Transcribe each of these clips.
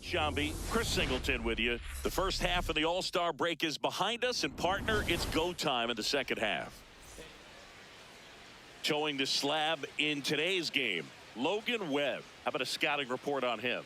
Shambi, Chris Singleton with you. The first half of the All-Star break is behind us, and partner, it's go time in the second half. Showing the slab in today's game, Logan Webb. How about a scouting report on him?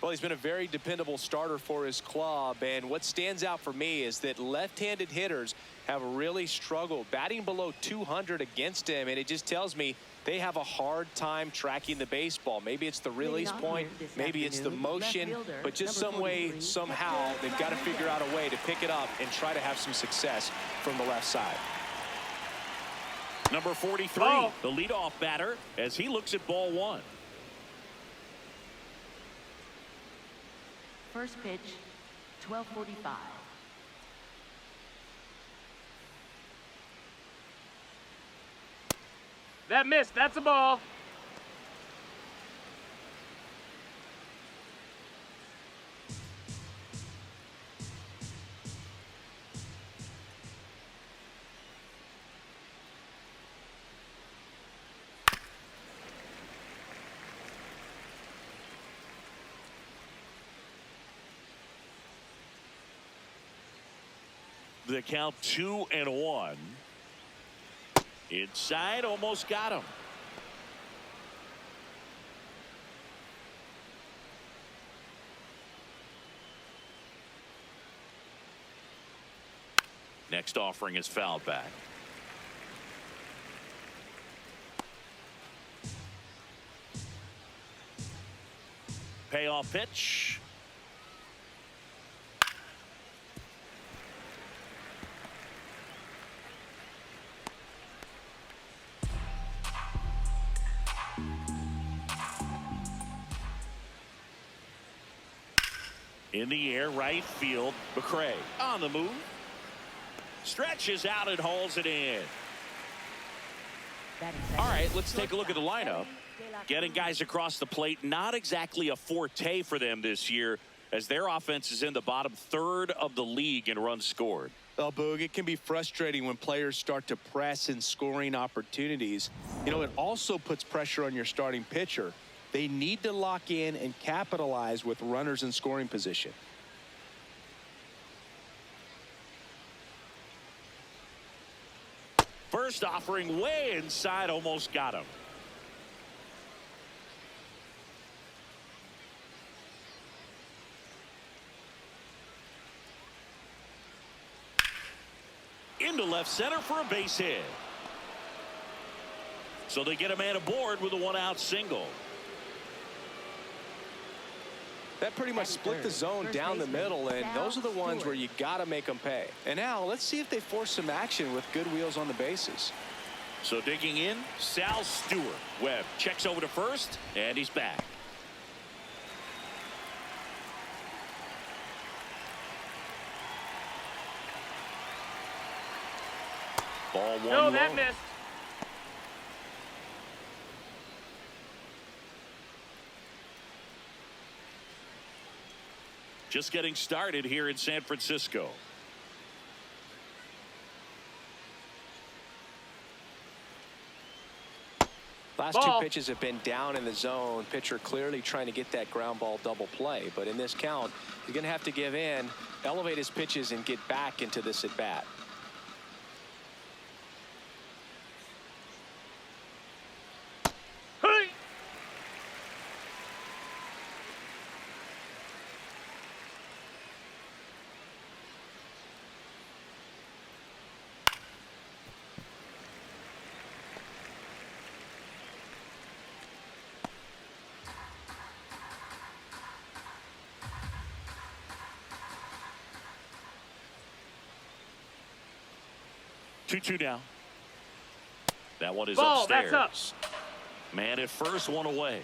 Well, he's been a very dependable starter for his club, and what stands out for me is that left-handed hitters have really struggled batting below 200 against him, and it just tells me they have a hard time tracking the baseball. Maybe it's the release point, maybe it's the motion, but just some way, somehow, they've got to figure out a way to pick it up and try to have some success from the left side. Number 43, the leadoff batter, as he looks at ball one. First pitch, 12:45. That missed. That's a ball. The count 2-1. Inside, almost got him. Next offering is fouled back. Payoff pitch. In the air, right field. McCray on the move. Stretches out and hauls it in. All right, let's take a look at the lineup. Getting guys across the plate, not exactly a forte for them this year, as their offense is in the bottom third of the league in runs scored. Well, Boog, it can be frustrating when players start to press in scoring opportunities. You know, it also puts pressure on your starting pitcher. They need to lock in and capitalize with runners in scoring position. First offering way inside, almost got him. Into left center for a base hit. So they get a man aboard with a one-out single. That pretty much split the zone down the middle, and those are the ones where you got to make them pay. And now let's see if they force some action with good wheels on the bases. So digging in, Sal Stewart. Webb checks over to first, and he's back. Ball one. No, that low. missed. Just getting started here in San Francisco. Last two pitches have been down in the zone. Pitcher clearly trying to get that ground ball double play. But in this count, you're going to have to give in, elevate his pitches, and get back into this at bat. Two down. That one is Ball, upstairs. that's Man at first, one away.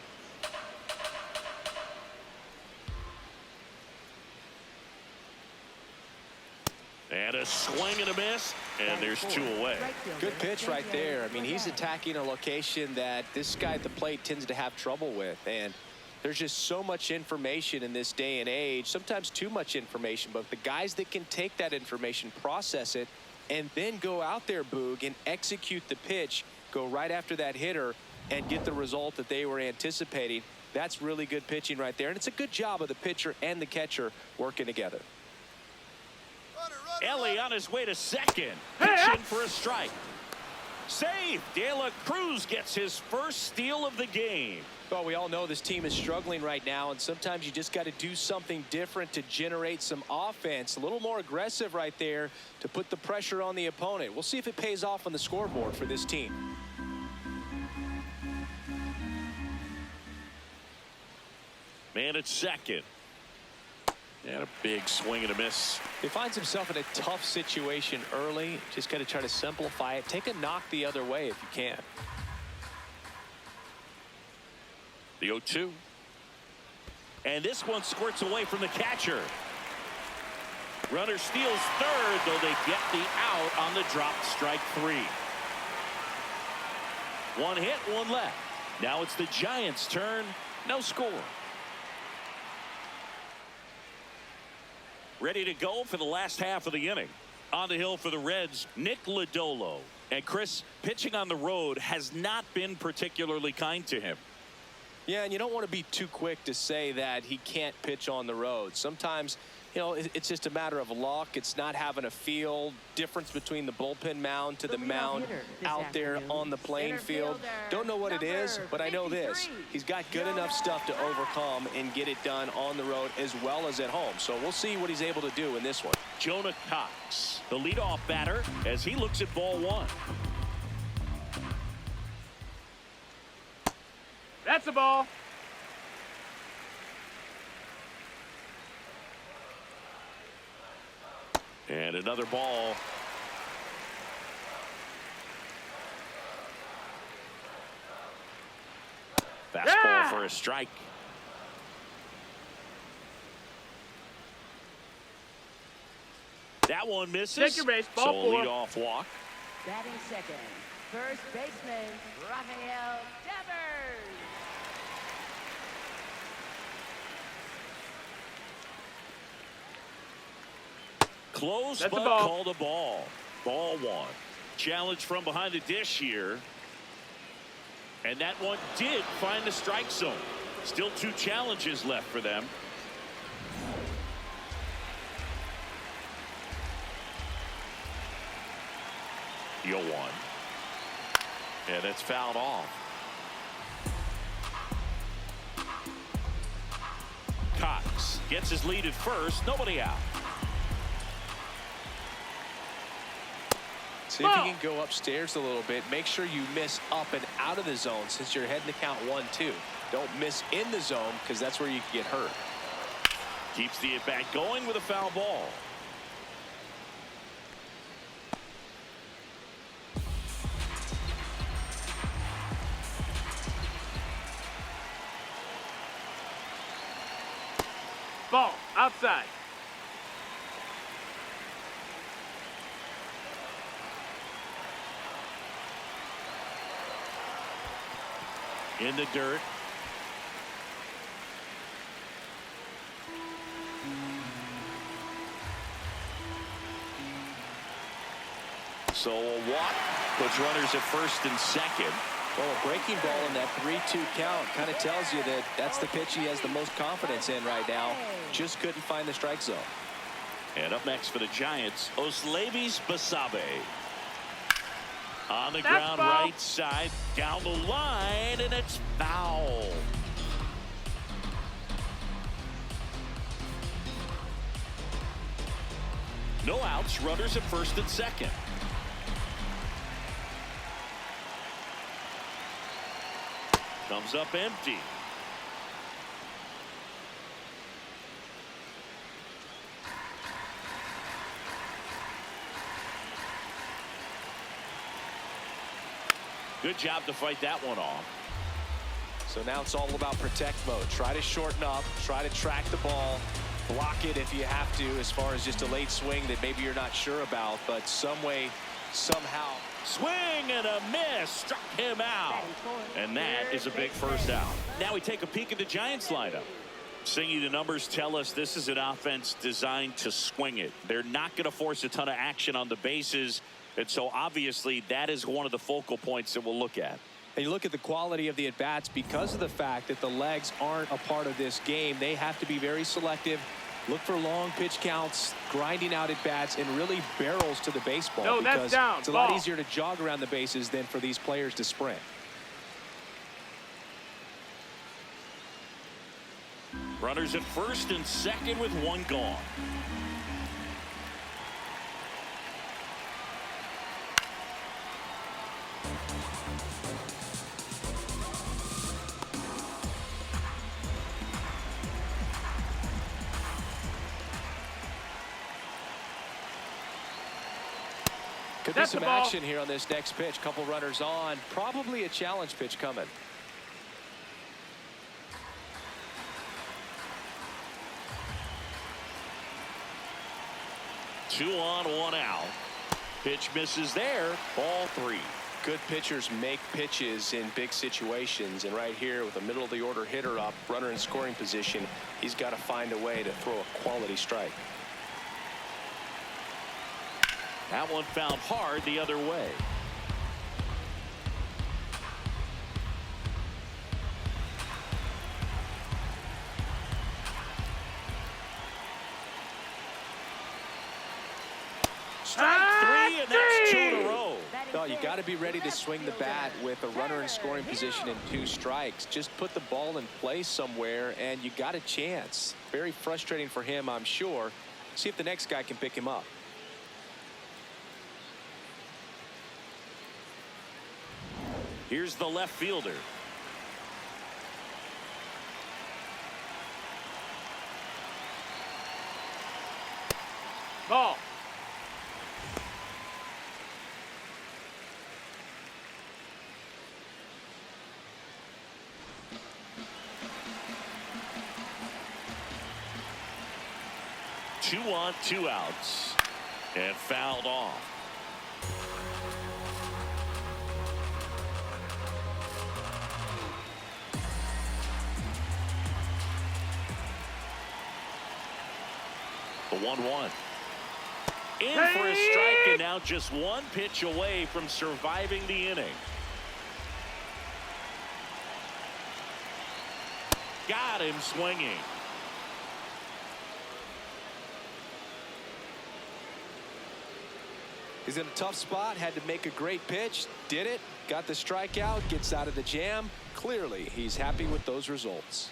And a swing and a miss, and there's two away. Good pitch right there. I mean, he's attacking a location that this guy at the plate tends to have trouble with, and there's just so much information in this day and age, sometimes too much information, but the guys that can take that information, process it, and then go out there, Boog, and execute the pitch, go right after that hitter, and get the result that they were anticipating. That's really good pitching right there, and it's a good job of the pitcher and the catcher working together. Elly on his way to second. Pitching for a strike. Save. De La Cruz gets his first steal of the game. Well, we all know this team is struggling right now, and sometimes you just got to do something different to generate some offense. A little more aggressive right there to put the pressure on the opponent. We'll see if it pays off on the scoreboard for this team. Man at second. And a big swing and a miss. He finds himself in a tough situation early. Just got to try to simplify it. Take a knock the other way if you can. The 0-2. And this one squirts away from the catcher. Runner steals third, though they get the out on the dropped strike 3. One hit, one left. Now it's the Giants' turn. No score. Ready to go for the last half of the inning. On the hill for the Reds, Nick Lodolo. And Chris, pitching on the road has not been particularly kind to him. Yeah, and you don't want to be too quick to say that he can't pitch on the road. Sometimes, you know, it's just a matter of luck. It's not having a feel. Difference between the bullpen mound to the mound out there on the playing field. Don't know what it is, but I know this. He's got good enough stuff to overcome and get it done on the road as well as at home. So we'll see what he's able to do in this one. Jonah Cox, the leadoff batter, as he looks at ball 1. That's a ball. And another ball. Fastball for a strike. That one misses. Take your base, ball so 4. leadoff walk. Batting second, first baseman, Rafael Devers. Close, That's but a ball. called a ball. Ball 1. Challenge from behind the dish here. And that one did find the strike zone. Still 2 challenges left for them. The 0-1. And it's fouled off. Cox gets his lead at first. Nobody out. See if you can go upstairs a little bit. Make sure you miss up and out of the zone since you're heading to count 1-2. Don't miss in the zone because that's where you can get hurt. Keeps the at-bat going with a foul ball. Ball. Outside. In the dirt. So a walk puts runners at first and second. Well, a breaking ball in that 3-2 count kind of tells you that that's the pitch he has the most confidence in right now. Just couldn't find the strike zone. And up next for the Giants, Oslevis Basabe. On the That's ground, foul. right side, down the line, and it's foul. No outs, runners at first and second. Comes up empty. Good job to fight that one off. So now it's all about protect mode. Try to shorten up, try to track the ball, block it if you have to, as far as just a late swing that maybe you're not sure about, but some way, somehow. Swing and a miss, struck him out. And that is a big first out. Now we take a peek at the Giants lineup. Singy, the numbers tell us this is an offense designed to swing it. They're not going to force a ton of action on the bases. And so obviously that is one of the focal points that we'll look at. And you look at the quality of the at-bats because of the fact that the legs aren't a part of this game. They have to be very selective, look for long pitch counts, grinding out at-bats, and really barrels to the baseball. No, that's because down. it's a Ball. lot easier to jog around the bases than for these players to sprint. Runners at first and second with one gone. Could be some action here on this next pitch. Couple runners on. Probably a challenge pitch coming. Two on, one out. Pitch misses there. Ball three. Good pitchers make pitches in big situations, and right here with a middle of the order hitter up, runner in scoring position, he's got to find a way to throw a quality strike. That one found hard the other way. Strike three, and that's two in a row. No, you got to be ready to swing the bat with a runner in scoring position and 2 strikes. Just put the ball in play somewhere, and you got a chance. Very frustrating for him, I'm sure. See if the next guy can pick him up. Here's the left fielder. Ball. Two on, 2 outs, and fouled off. The 1-1. In for a strike, and now just one pitch away from surviving the inning. Got him swinging. He's in a tough spot, had to make a great pitch, did it, got the strikeout, gets out of the jam. Clearly, he's happy with those results.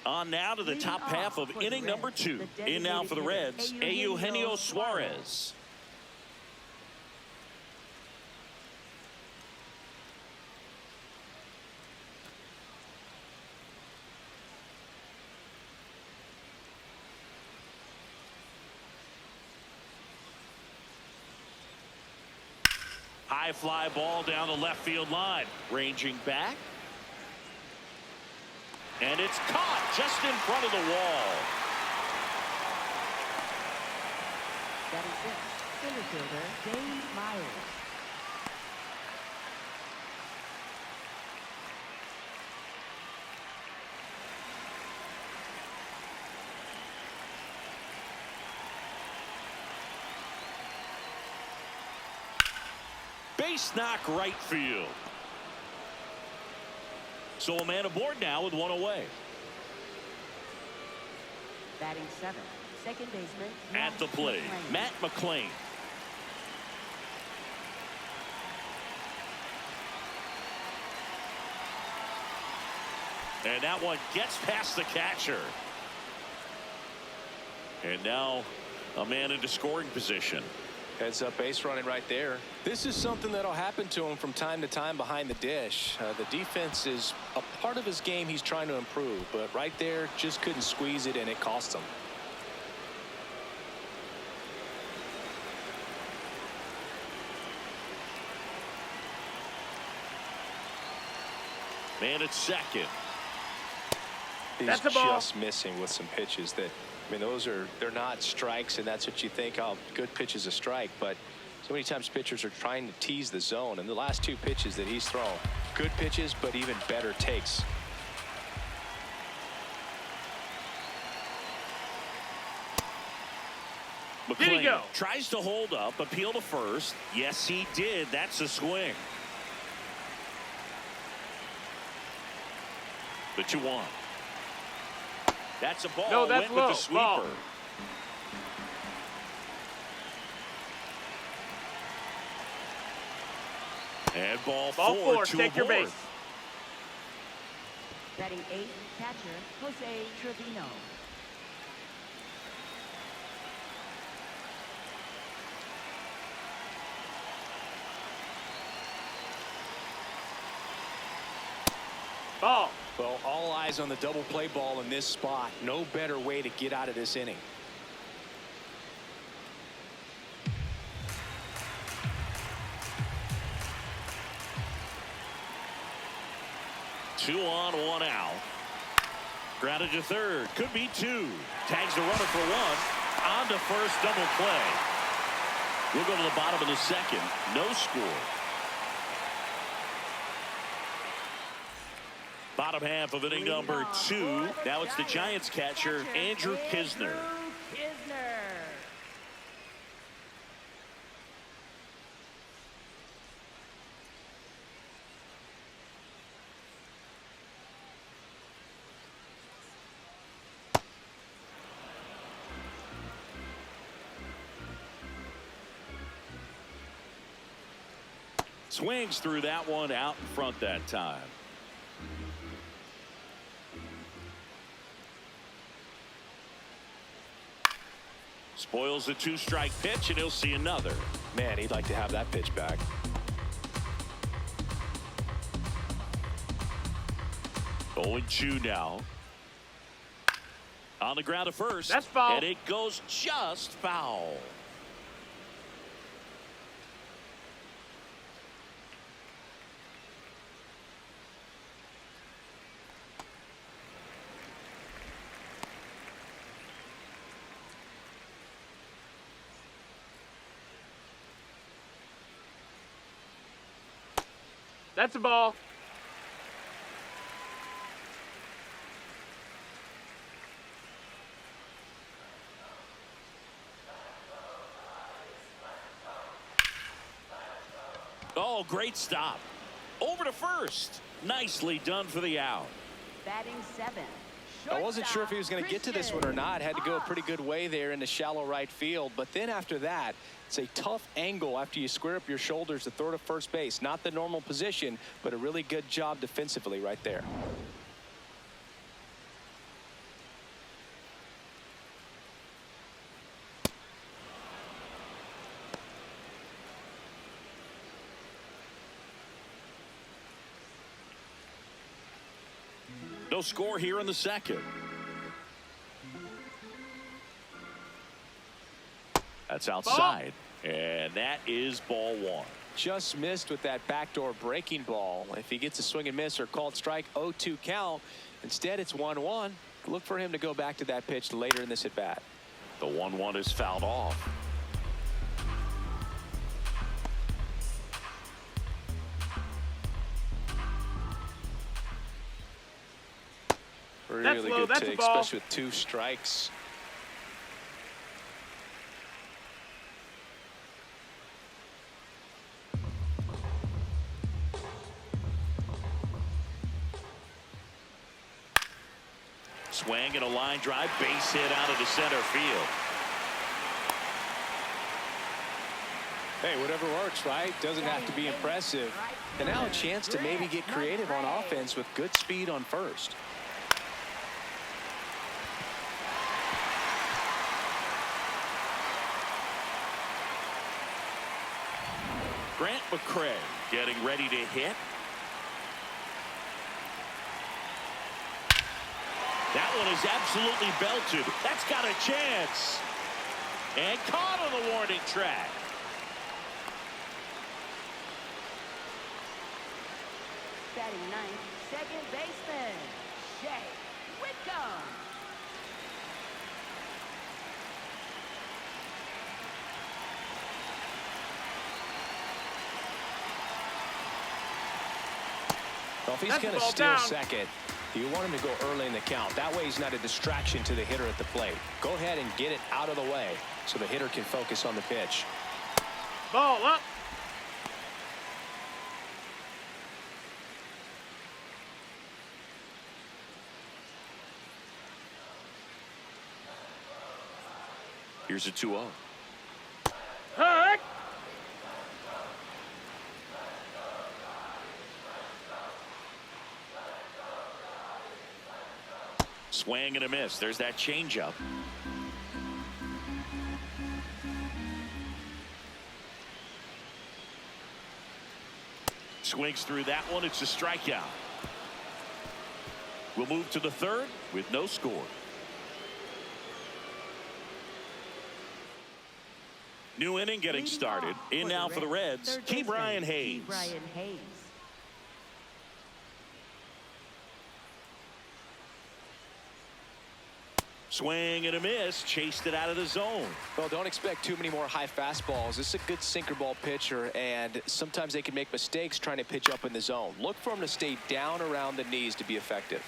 On now to the top half of inning number 2. In now for the Reds, Eugenio Suarez. High fly ball down the left field line. Ranging back. And it's caught just in front of the wall. That is it. Center fielder, Dave Myers. Base knock right field. So a man aboard now with one away. Batting 7th, second baseman. At the plate, Matt McClain. And that one gets past the catcher. And now a man into scoring position. Heads up base running right there. This is something that'll happen to him from time to time behind the dish. The defense is a part of his game he's trying to improve, but right there just couldn't squeeze it, and it cost him. Man at second. He's That's a ball. just missing with some pitches that, I mean, they're not strikes, and that's what you think, oh, good pitch is a strike, but so many times pitchers are trying to tease the zone, and the last 2 pitches that he's thrown, good pitches, but even better takes. Did he go? Tries to hold up, appeal to first. Yes, he did. That's a swing. The 2-1. That's a ball. No, that's Went low. with the sweeper. Ball. And ball Ball four. to Take your aboard. base. Batting 8th, catcher Jose Trevino. Ball. Well, all eyes on the double play ball in this spot. No better way to get out of this inning. Two on, one out. Grounded to third. Could be two. Tags the runner for one. On to first, double play. We'll go to the bottom of the second. No score. Bottom half of inning number 2. Now it's the Giants catcher, Andrew Knizner. Swings through that one out in front that time. Spoils the 2-strike pitch, and he'll see another. Man, he'd like to have that pitch back. Oh, 2 now. On the ground to first. That's foul. And it goes just foul. That's a ball. Oh, great stop. Over to first. Nicely done for the out. Batting 7th. I wasn't sure if he was going to get to this one or not. Had to go a pretty good way there in the shallow right field. But then after that, it's a tough angle after you square up your shoulders to throw to first base. Not the normal position, but a really good job defensively right there. No score here in the second. That's outside. Ball. And that is ball 1. Just missed with that backdoor breaking ball. If he gets a swing and miss or called strike, 0-2 count. Instead, it's 1-1. Look for him to go back to that pitch later in this at bat. The 1-1 is fouled off. Really good take, especially with 2 strikes. Swing and a line drive, base hit out of the center field. Hey, whatever works, right? Doesn't have to be impressive. And now a chance to maybe get creative on offense with good speed on first. Grant McCray getting ready to hit. That one is absolutely belted. That's got a chance. And caught on the warning track. Batting 9th, second baseman Shay Whitcomb. Well, if he's going to steal second, you want him to go early in the count. That way he's not a distraction to the hitter at the plate. Go ahead and get it out of the way. so the hitter can focus on the pitch. Ball up. Here's a 2-0. Hurt. Swing and a miss. There's that changeup. Swings through that one. It's a strikeout. We'll move to the third with no score. New inning getting started. In now for the Reds, Ke'Bryan Hayes. Swing and a miss. Chased it out of the zone. Well, don't expect too many more high fastballs. This is a good sinker ball pitcher, and sometimes they can make mistakes trying to pitch up in the zone. Look for him to stay down around the knees to be effective.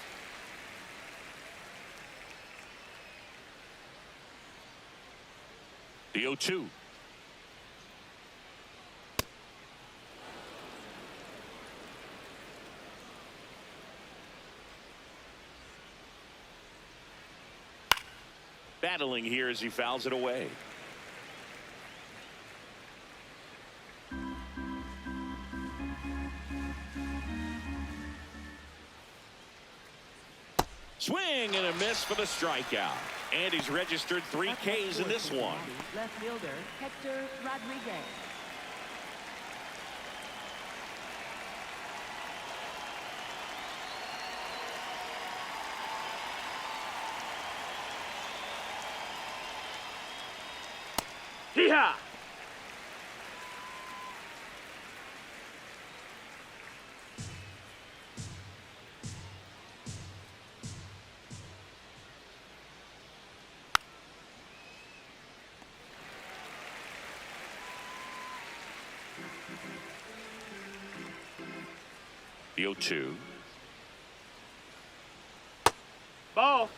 The 0-2. Battling here as he fouls it away. Swing and a miss for the strikeout. And he's registered 3 Ks in this one. Left fielder Hector Rodriguez. Hee-haw. The 0-2. Ball.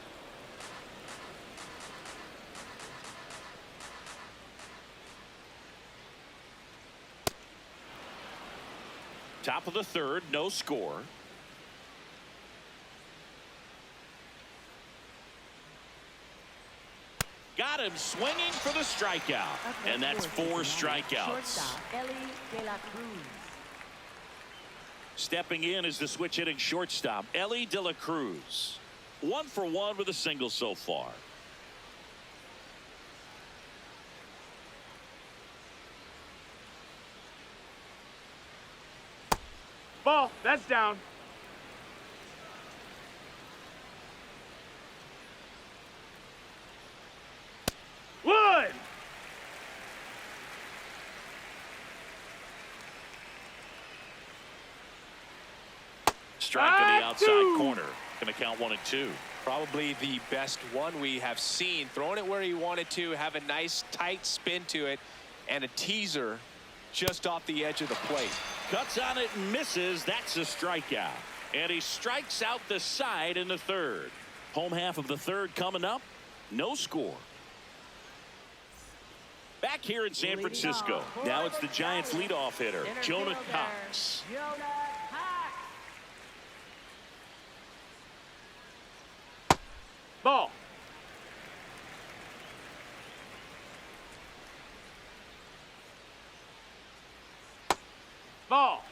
Top of the third, no score. Got him swinging for the strikeout. And that's 4 strikeouts. Shortstop Elly de la Cruz. Stepping in is the switch hitting shortstop, Elly de la Cruz. 1 for 1 with a single so far. Ball. That's down. Wood. Strike to the outside corner. Going to count 1 and 2. Probably the best one we have seen. Throwing it where he wanted to, have a nice tight spin to it, and a teaser just off the edge of the plate. Cuts on it and misses. That's a strikeout. And he strikes out the side in the third. Home half of the third coming up. No score. Back here in San Francisco. Now it's the Giants leadoff hitter, Jonah Cox. Ball. Ball.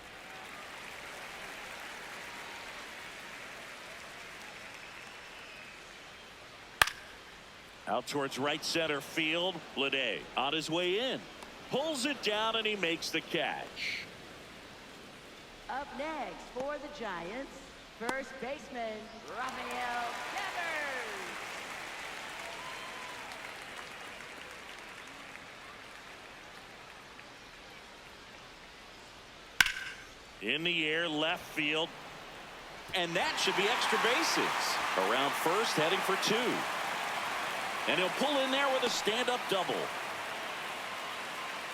Out towards right center field. Bleday on his way in. Pulls it down and he makes the catch. Up next for the Giants, first baseman Rafael Devers. In the air, left field. And that should be extra bases. Around first, heading for 2. And he'll pull in there with a stand-up double.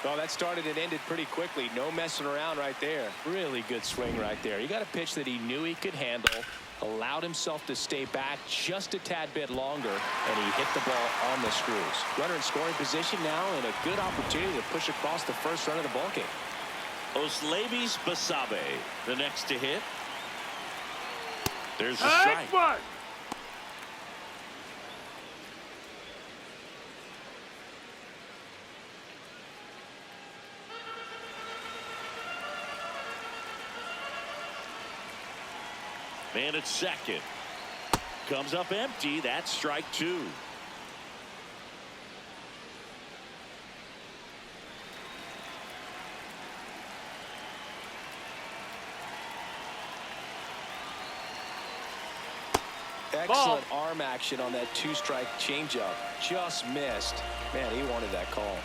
Well, that started and ended pretty quickly. No messing around right there. Really good swing right there. He got a pitch that he knew he could handle. allowed himself to stay back just a tad bit longer, and he hit the ball on the screws. Runner in scoring position now, and a good opportunity to push across the first run of the ball game. Oslevis Basabe, the next to hit. There's a Nice strike. one. Man at second. Comes up empty. That's strike two. Excellent arm action on that two-strike changeup. Just missed. Man, he wanted that call.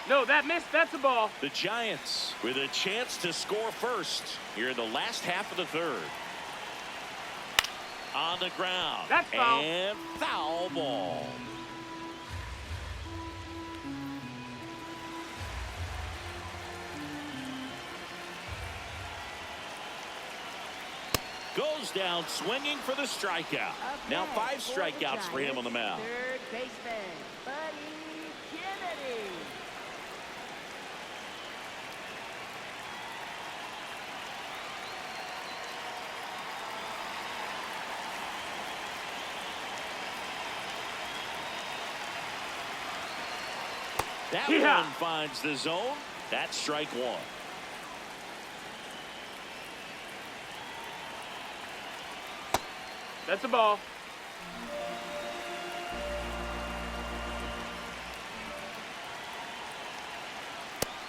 No, that missed. That's a ball. The Giants with a chance to score first here in the last half of the third. On the ground. That's foul. And foul ball. Goes down swinging for the strikeout. Now 5 strikeouts for him on the mound. Third baseman, Buddy Kennedy. That Yeah. one finds the zone. That's strike one. That's a ball.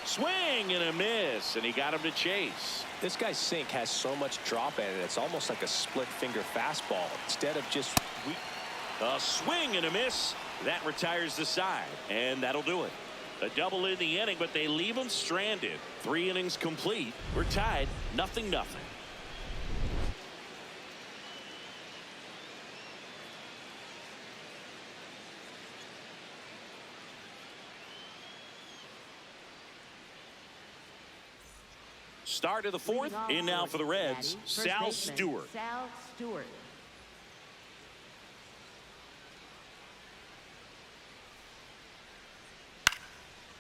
Swing and a miss, and he got him to chase. This guy's sink has so much drop in it. It's almost like a split finger fastball instead of just A swing and a miss. That retires the side, and that'll do it. A double in the inning, but they leave him stranded. 3 innings complete. We're tied 0-0. Start of the fourth. In now for the Reds, Sal Stewart. Sal Stewart.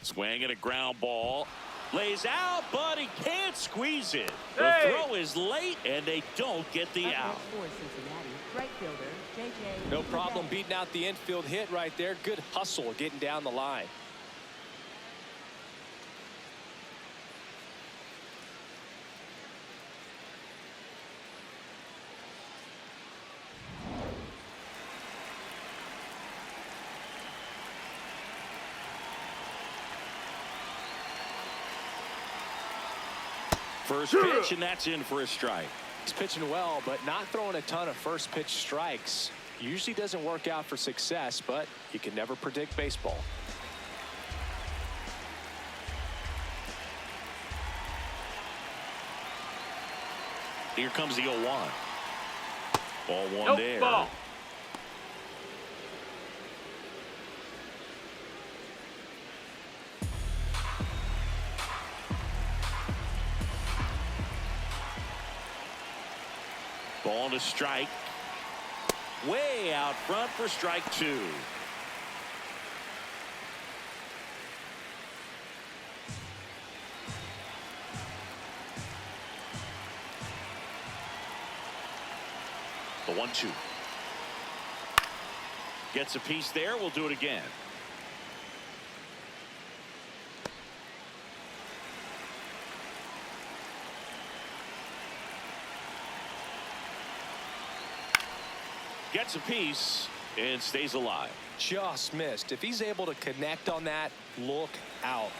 Swing and a ground ball. Lays out, but he can't squeeze it. Hey! The throw is late, and they don't get the out. Up next for Cincinnati, right fielder, Tejay no problem Antone. beating out the infield hit right there. Good hustle getting down the line. First pitch, and that's in for a strike. He's pitching well, but not throwing a ton of first pitch strikes. Usually doesn't work out for success, but you can never predict baseball. Here comes the 0-1. Ball one Nope, there. ball. Ball to strike. Way out front for strike two. The 1-2. Gets a piece there. We'll do it again. Gets a piece and stays alive. Just missed. If he's able to connect on that, look out.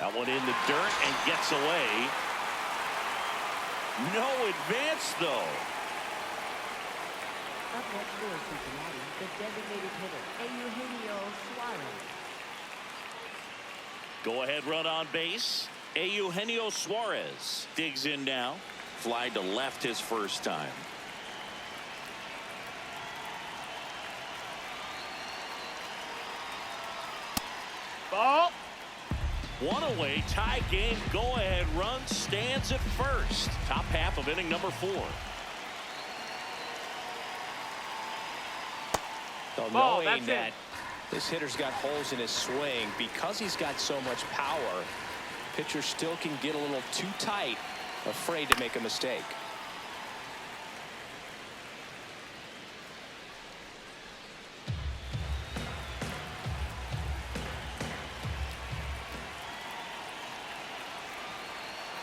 That one in the dirt and gets away. No advance, though. Up next for Cincinnati, the designated hitter, Eugenio Suarez. Go ahead run on base. Eugenio Suarez digs in now. Fly to left his first time. Ball. One away, tie game, go-ahead run stands at first. Top half of inning number 4. So Ball, knowing that's that it. this hitter's got holes in his swing, because he's got so much power, pitcher still can get a little too tight, afraid to make a mistake.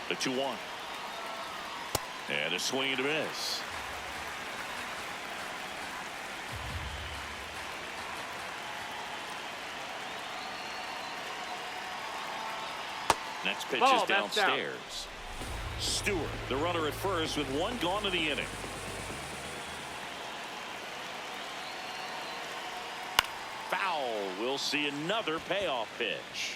The 2-1. And a swing and a miss. Next pitch Ball, is that's downstairs. Stewart, the runner at first, with 1 gone in the inning. Foul. We'll see another payoff pitch.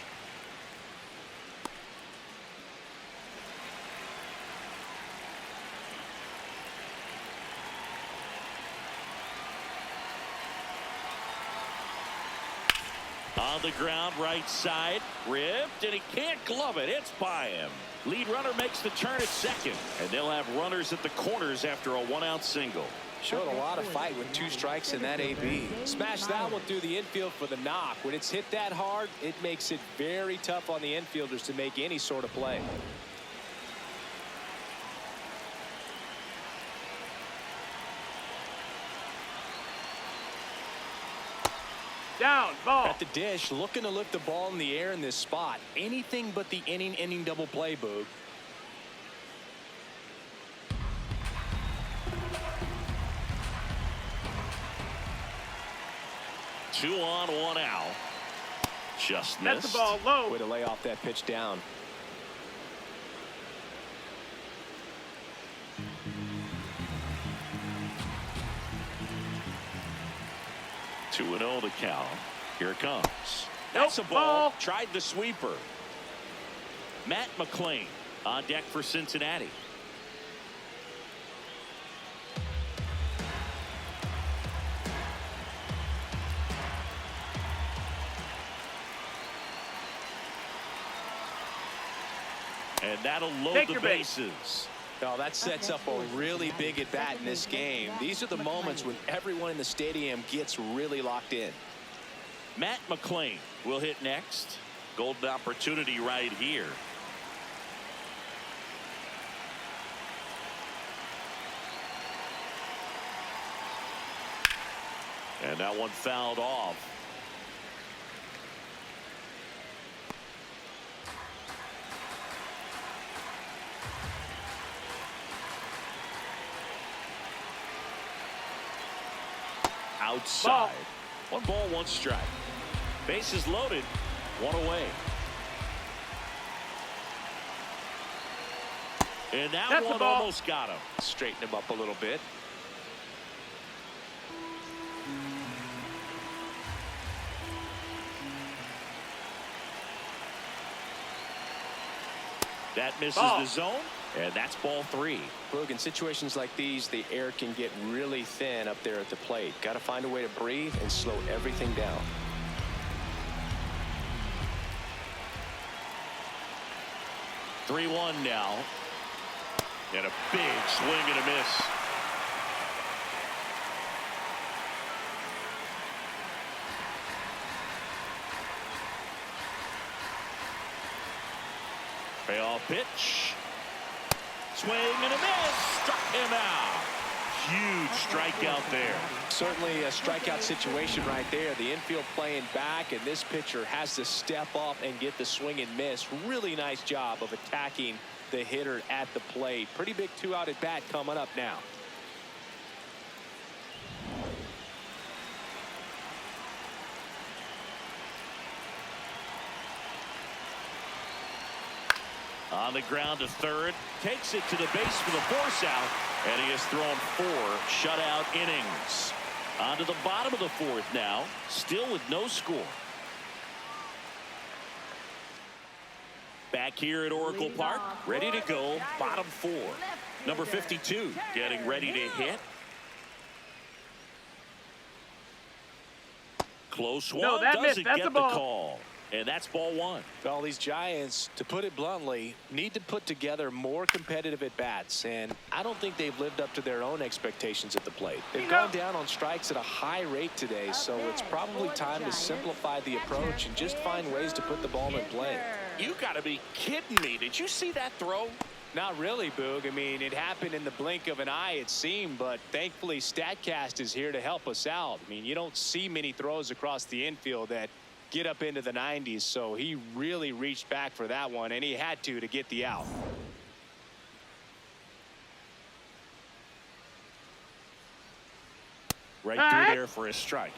On the ground, right side, ripped, and he can't glove it. It's by him. Lead runner makes the turn at second, and they'll have runners at the corners after a 1-out single. Showed a lot of fight with 2 strikes in that AB. Smashed that one through the infield for the knock. When it's hit that hard, it makes it very tough on the infielders to make any sort of play. Down. Ball. At the dish, looking to lift the ball in the air in this spot. Anything but the inning double play, Boog. Two on, 1 out. Just missed. That's the ball low. Way to lay off that pitch down. Two 2-0 the count. Here it comes. Nope, That's a ball. Tried the sweeper. Matt McClain on deck for Cincinnati. And that'll load the bases. Oh, that sets up a really big at bat in this game. These are the moments when everyone in the stadium gets really locked in. Matt McClain will hit next. Golden opportunity right here. And that one fouled off. Outside. 1 ball, 1 strike. Bases loaded. 1 away. And that one almost got him. Straighten him up a little bit. That misses the zone, and that's ball 3. Look, in situations like these, the air can get really thin up there at the plate. Got to find a way to breathe and slow everything down. Three 3-1 now. And a big swing and a miss. Payoff pitch. Swing and a miss. Struck him out. Huge strikeout there. Certainly a strikeout situation right there. The infield playing back, and this pitcher has to step up and get the swing and miss. Really nice job of attacking the hitter at the plate. Pretty big 2-out at bat coming up now. On the ground to third, takes it to the base for the force out, and he has thrown 4 shutout innings. On to the bottom of the 4th now, still with no score. Back here at Oracle Park, ready to go, bottom 4. Number 52 getting ready to hit. Close one, No, that doesn't missed. That's get a the ball. call. And that's ball one. Well, these Giants, to put it bluntly, need to put together more competitive at-bats, and I don't think they've lived up to their own expectations at the plate. They've gone down on strikes at a high rate today, so it's probably time to simplify the approach and just find ways to put the ball in play. You got to be kidding me. Did you see that throw? Not really, Boog. I mean, it happened in the blink of an eye, it seemed, but thankfully StatCast is here to help us out. I mean, you don't see many throws across the infield that get up into the 90s, so he really reached back for that one, and he had to get the out. Right through there for a strike.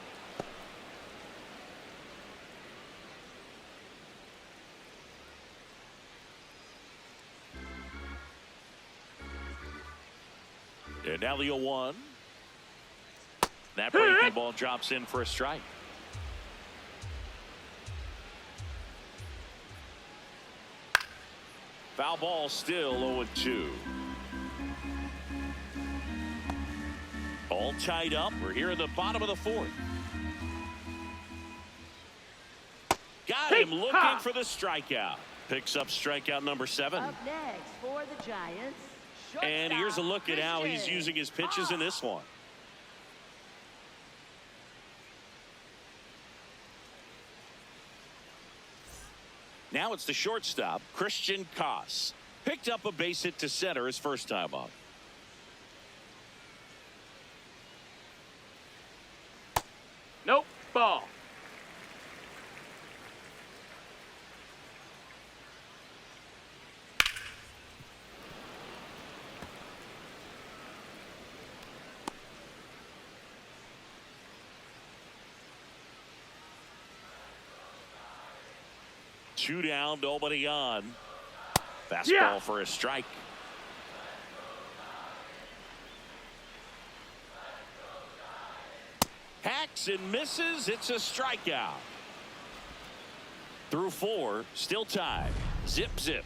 And now the 0-1. That breaking ball drops in for a strike. Foul ball, still 0-2. All tied up. We're here in the bottom of the fourth. Got him looking for the strikeout. Picks up strikeout number 7. Up next for the Giants. And here's a look at how he's using his pitches in this one. Now it's the shortstop, Christian Koss. Picked up a base hit to center his first time up. Nope. Ball. Two down, nobody on. Fastball for a strike. Hacks and misses. It's a strikeout. Through 4, still tied. Zip, zip.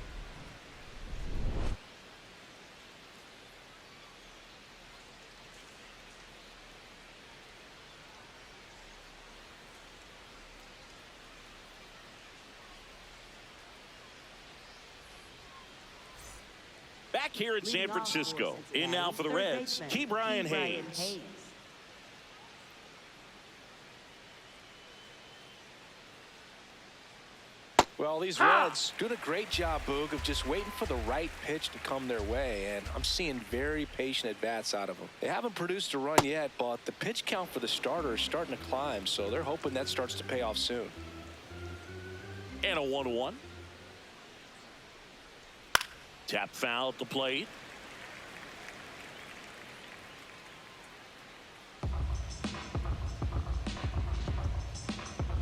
Back here in San Francisco. In now for the Reds, Ke'Bryan Hayes. Well, these Reds doing a great job, Boog, of just waiting for the right pitch to come their way, and I'm seeing very patient at-bats out of them. They haven't produced a run yet, but the pitch count for the starter is starting to climb, so they're hoping that starts to pay off soon. And a 1-1. Tap foul at the plate.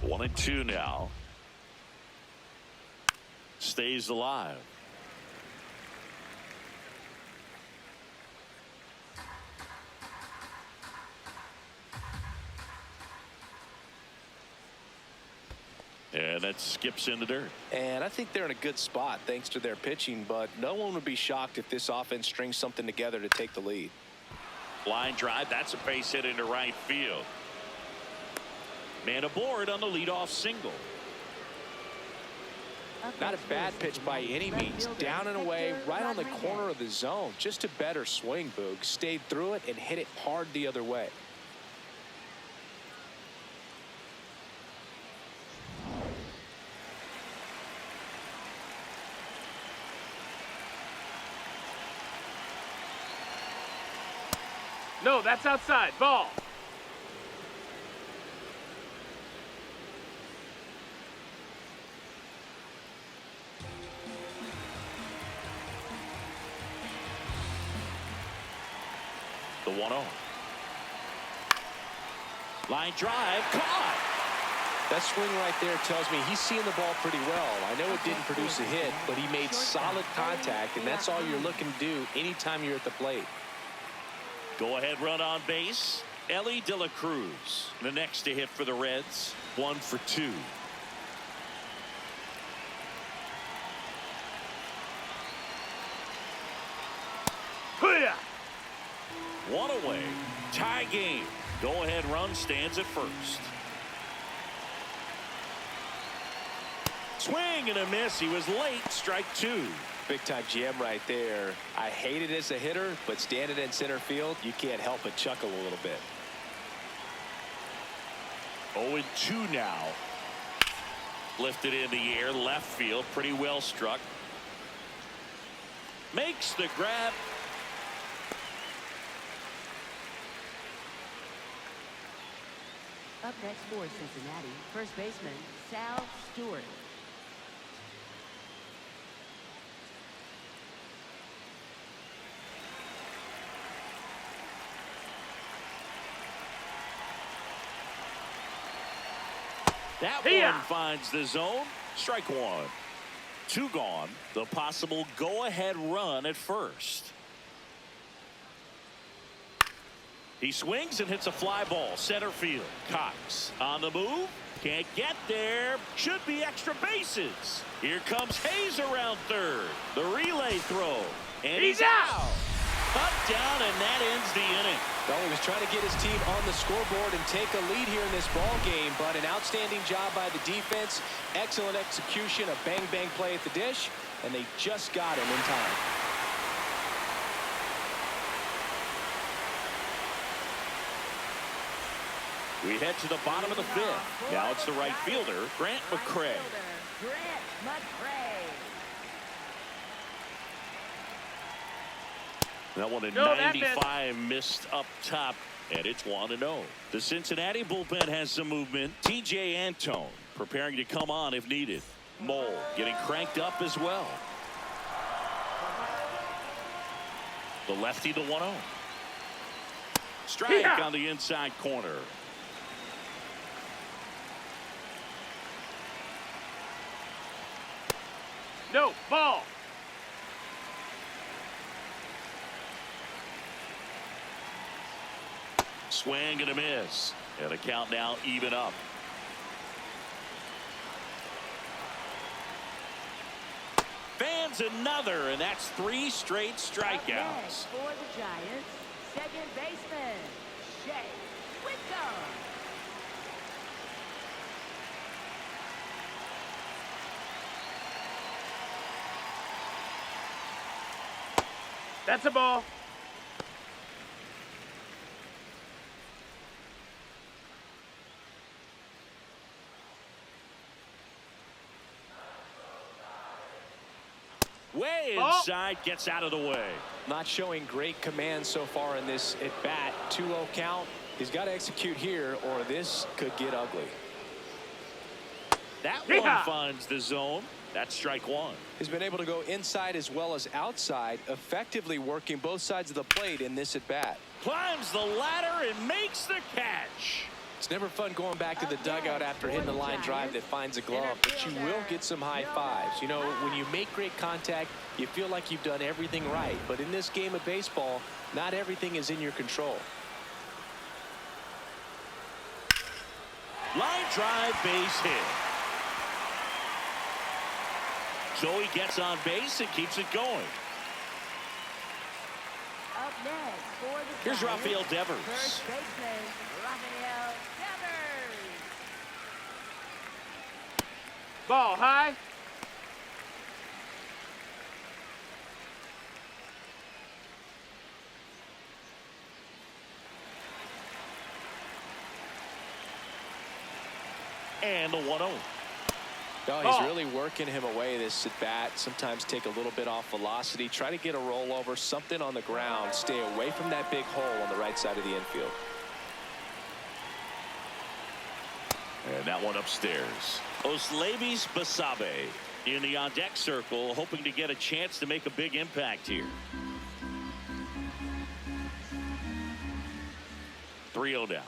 One and 2 now. Stays alive. And that skips in the dirt. And I think they're in a good spot thanks to their pitching, but no one would be shocked if this offense strings something together to take the lead. Line drive. That's a base hit into right field. Man aboard on the leadoff single. Not a bad pitch by any means. Down and away, right on the corner of the zone. Just a better swing, Boog. Stayed through it and hit it hard the other way. No, that's outside. Ball. The 1-0. Line drive, caught. That swing right there tells me he's seeing the ball pretty well. I know it didn't produce a hit, but he made solid contact, and that's all you're looking to do anytime you're at the plate. Go ahead run on base. Elly de la Cruz, the next to hit for the Reds. 1 for 2. One away. Tie game. Go ahead run stands at first. Swing and a miss. He was late. Strike two. Big time jam right there. I hate it as a hitter, but standing in center field, you can't help but chuckle a little bit. 0-2 now. Lifted in the air, left field, pretty well struck. Makes the grab. Up next for Cincinnati, first baseman Sal Stewart. That one finds the zone. Strike one. Two gone. The possible go-ahead run at first. He swings and hits a fly ball. Center field. Cox on the move. Can't get there. Should be extra bases. Here comes Hayes around third. The relay throw. And he's out. Up, down, and that ends the inning. Well, he was trying to get his team on the scoreboard and take a lead here in this ball game, but an outstanding job by the defense. Excellent execution, a bang-bang play at the dish, and they just got him in time. We head to the bottom of the fifth. Now it's the right fielder, Grant McCray. Grant McCray. That one at 95 missed up top, and it's 1-0. The Cincinnati bullpen has some movement. Tejay Antone preparing to come on if needed. Mole getting cranked up as well. The lefty, the 1-0. Strike on the inside corner. No, ball. Swing and a miss. And a count now even up. Fans another, and that's 3 straight strikeouts. For the Giants, second baseman Shay Whitcomb. That's a ball. Way inside, gets out of the way. Not showing great command so far in this at-bat. 2-0 count. He's got to execute here, or this could get ugly. That one finds the zone. That's strike one. He's been able to go inside as well as outside, effectively working both sides of the plate in this at-bat. Climbs the ladder and makes the catch. It's never fun going back to the dugout after hitting a line drive that finds a glove, but you will get some high fives. You know, when you make great contact, you feel like you've done everything right. But in this game of baseball, not everything is in your control. Line drive, base hit. So he gets on base and keeps it going. Up next for the Here's Giants, Rafael Devers. first baseman Rafael Devers. Ball high. And the 1-0. No, he's really working him away this at bat. Sometimes take a little bit off velocity. Try to get a rollover, something on the ground. Stay away from that big hole on the right side of the infield. And that one upstairs. Oslevis Basabe in the on-deck circle, hoping to get a chance to make a big impact here. 3-0 down.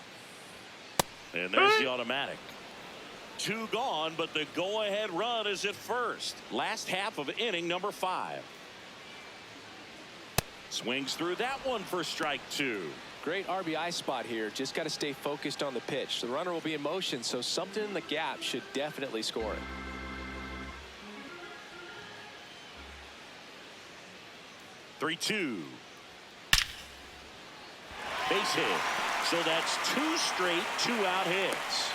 And there's the automatic. 2 gone, but the go-ahead run is at first. Last half of inning number 5. Swings through that one for strike 2. Great RBI spot here. Just got to stay focused on the pitch. The runner will be in motion, so something in the gap should definitely score it. Three, 2. Base hit. So that's 2 straight 2-out hits.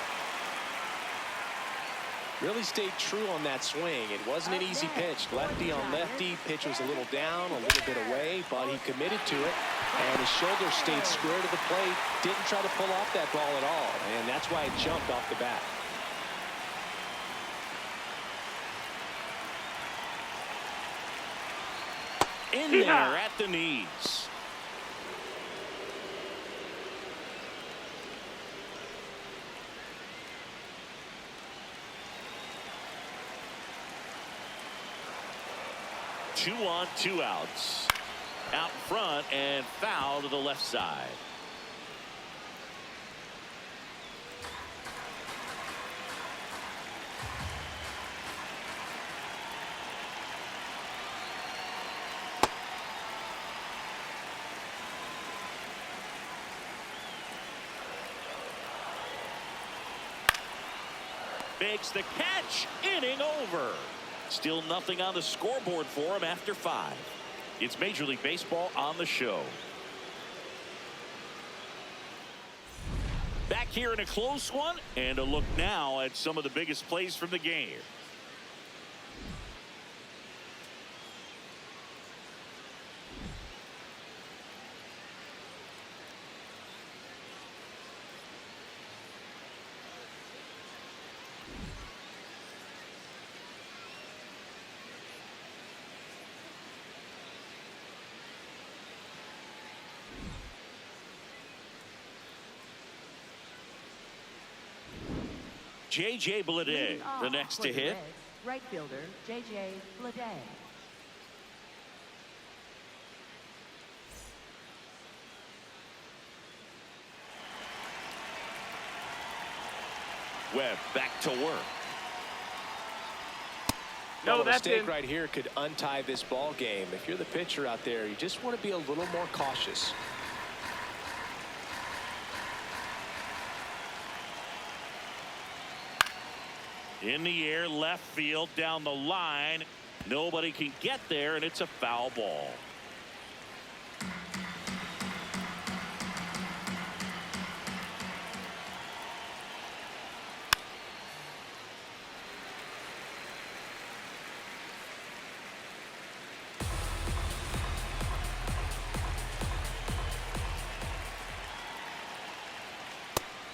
Really stayed true on that swing. It wasn't an easy pitch. Lefty on lefty. Pitch was a little down, a little bit away, but he committed to it. And his shoulder stayed square to the plate. Didn't try to pull off that ball at all. And that's why it jumped off the bat. In there at the knees. Two on, two outs. Out front and foul to the left side. Makes the catch. Inning over. Still nothing on the scoreboard for him after 5. It's Major League Baseball on the show. Back here in a close one, and a look now at some of the biggest plays from the game. Tejay Bleday, the next to hit. Right fielder, Tejay Bleday. Webb back to work. No, well, a that's mistake in. right here could untie this ball game. If you're the pitcher out there, you just want to be a little more cautious. In the air, left field, down the line. Nobody can get there, and it's a foul ball.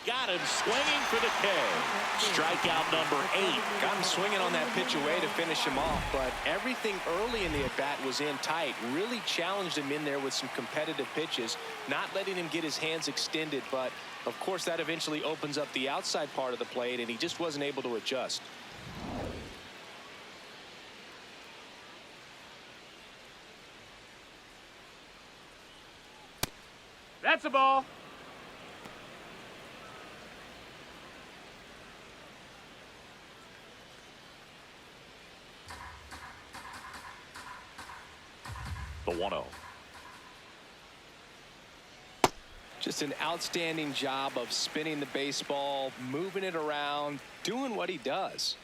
Got him swinging for the K. Strikeout number 8. Got him swinging on that pitch away to finish him off, but everything early in the at-bat was in tight. Really challenged him in there with some competitive pitches, not letting him get his hands extended, but of course that eventually opens up the outside part of the plate, and he just wasn't able to adjust. That's a ball. The 1-0. Just an outstanding job of spinning the baseball, moving it around, doing what he does.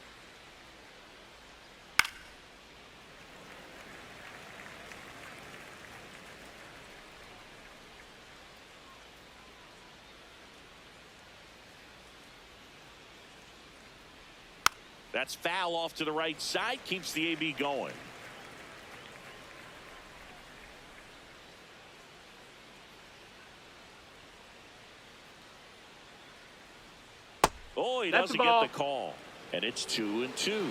That's foul off to the right side. Keeps the AB going. Oh, he That's doesn't the ball. get the call. And it's 2-2.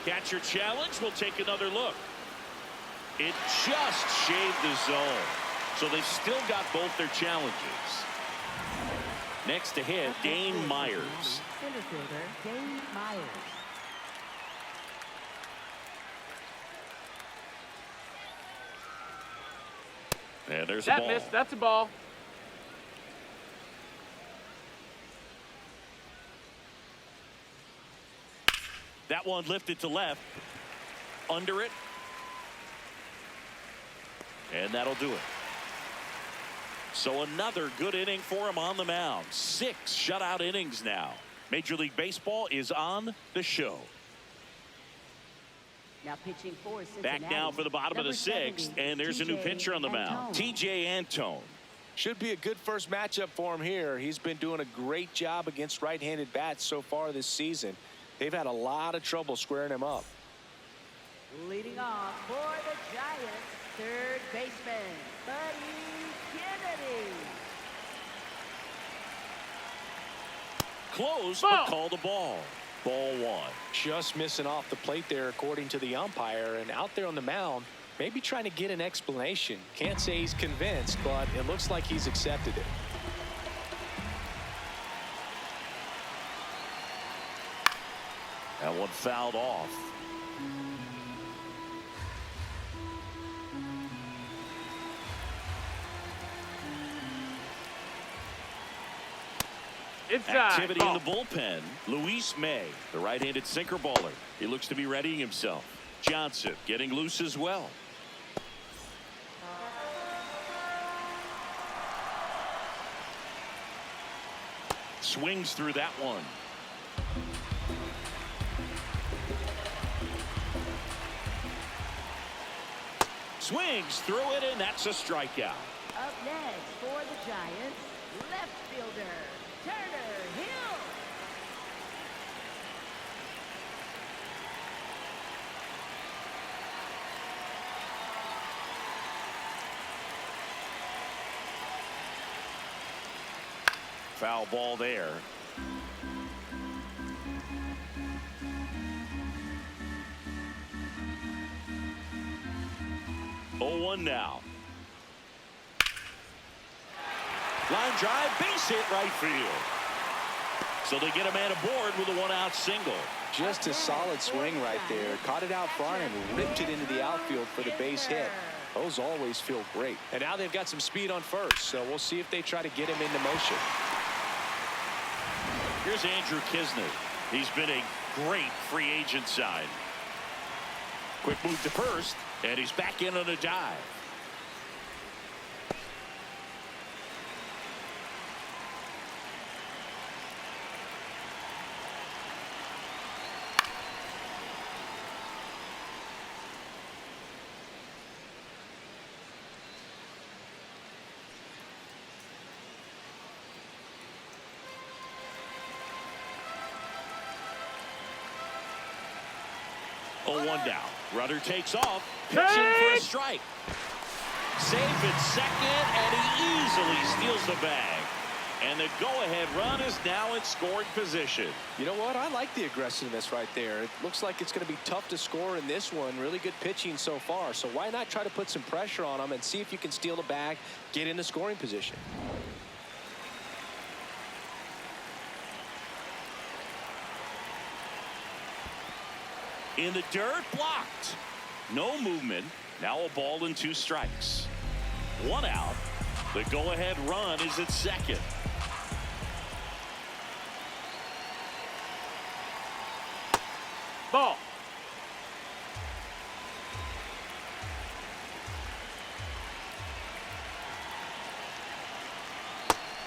Catcher challenge. We'll take another look. It just shaved the zone. So they've still got both their challenges. Next to hit, Dane Myers. Center fielder, Dane Myers. And there's a That ball. missed. That's a ball. That one lifted to left. Under it. And that'll do it. So another good inning for him on the mound. 6 shutout innings now. Major League Baseball is on the show. Now pitching for Cincinnati. Back now for the bottom of the 6th. And there's a new pitcher on the mound. Tejay Antone. Should be a good first matchup for him here. He's been doing a great job against right-handed bats so far this season. They've had a lot of trouble squaring him up. Leading off for the Giants, third baseman, Buddy Kennedy. Close, Ball. but called a ball. Ball 1. Just missing off the plate there, according to the umpire. And out there on the mound, maybe trying to get an explanation. Can't say he's convinced, but it looks like he's accepted it. That one fouled off. Inside. Activity Ball. in the bullpen. Luis May, the right-handed sinker baller. He looks to be readying himself. Johnson getting loose as well. Swings through that one. Swings through it, and that's a strikeout. Up next for the Giants, left fielder, Turner Hill. Foul ball there. Oh, 1 now. Line drive, base hit right field. So they get a man aboard with a 1-out single. Just a solid swing right there. Caught it out front and ripped it into the outfield for the base hit. Those always feel great. And now they've got some speed on first, so we'll see if they try to get him into motion. Here's Andrew Kisner. He's been a great free agent sign. Quick move to first, and he's back in on a dive. Oh, 1 down. Runner takes off. Pitching for a strike. Safe at second, and he easily steals the bag. And the go-ahead run is now in scoring position. You know what? I like the aggressiveness right there. It looks like it's going to be tough to score in this one. Really good pitching so far. So why not try to put some pressure on him and see if you can steal the bag, get into scoring position. In the dirt, blocked. No movement. Now a ball and 2 strikes. 1 out. The go-ahead run is at second. Ball.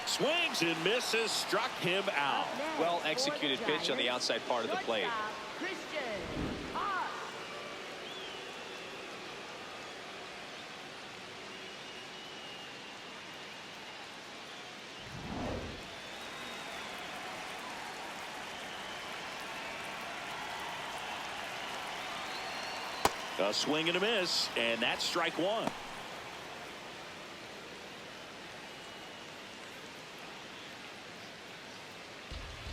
Swings and misses. Struck him out. Well executed pitch on the outside part of the plate. A swing and a miss, and that's strike 1.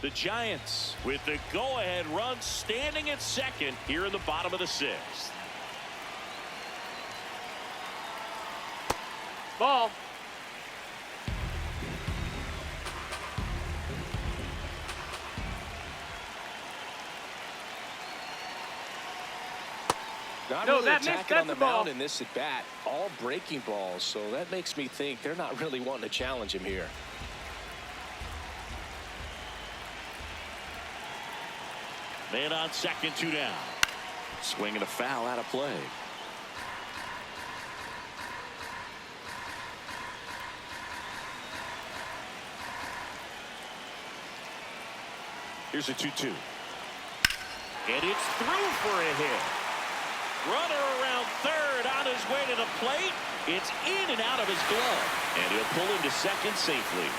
The Giants with the go-ahead run standing at second here in the bottom of the 6th. Ball. Not No, really that missed. attacking on the That's a ball. mound in this at bat. All breaking balls, so that makes me think they're not really wanting to challenge him here. Man on second, 2 down. Swinging a foul out of play. Here's a 2-2. And it's through for a hit. Runner around third on his way to the plate. It's in and out of his glove. And he'll pull into second safely.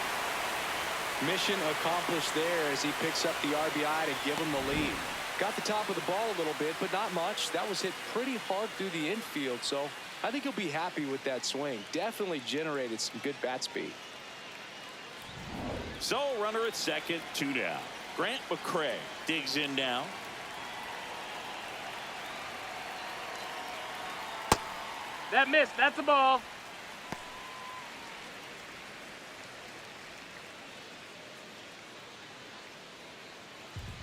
Mission accomplished there as he picks up the RBI to give him the lead. Got the top of the ball a little bit, but not much. That was hit pretty hard through the infield, so I think he'll be happy with that swing. Definitely generated some good bat speed. So runner at second, 2 down. Grant McCray digs in now. That missed. That's a ball.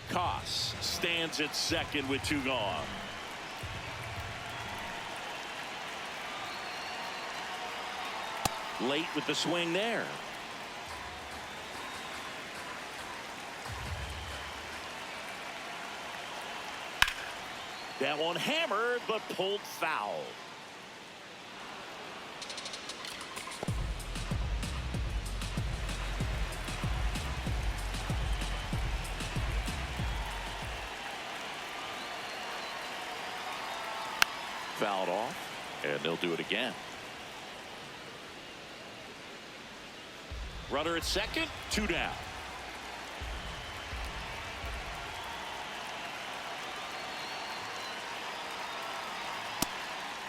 Koss stands at second with 2 gone. Late with the swing there. That one hammered but pulled foul. Fouled off, and they'll do it again. Runner at second, 2 down.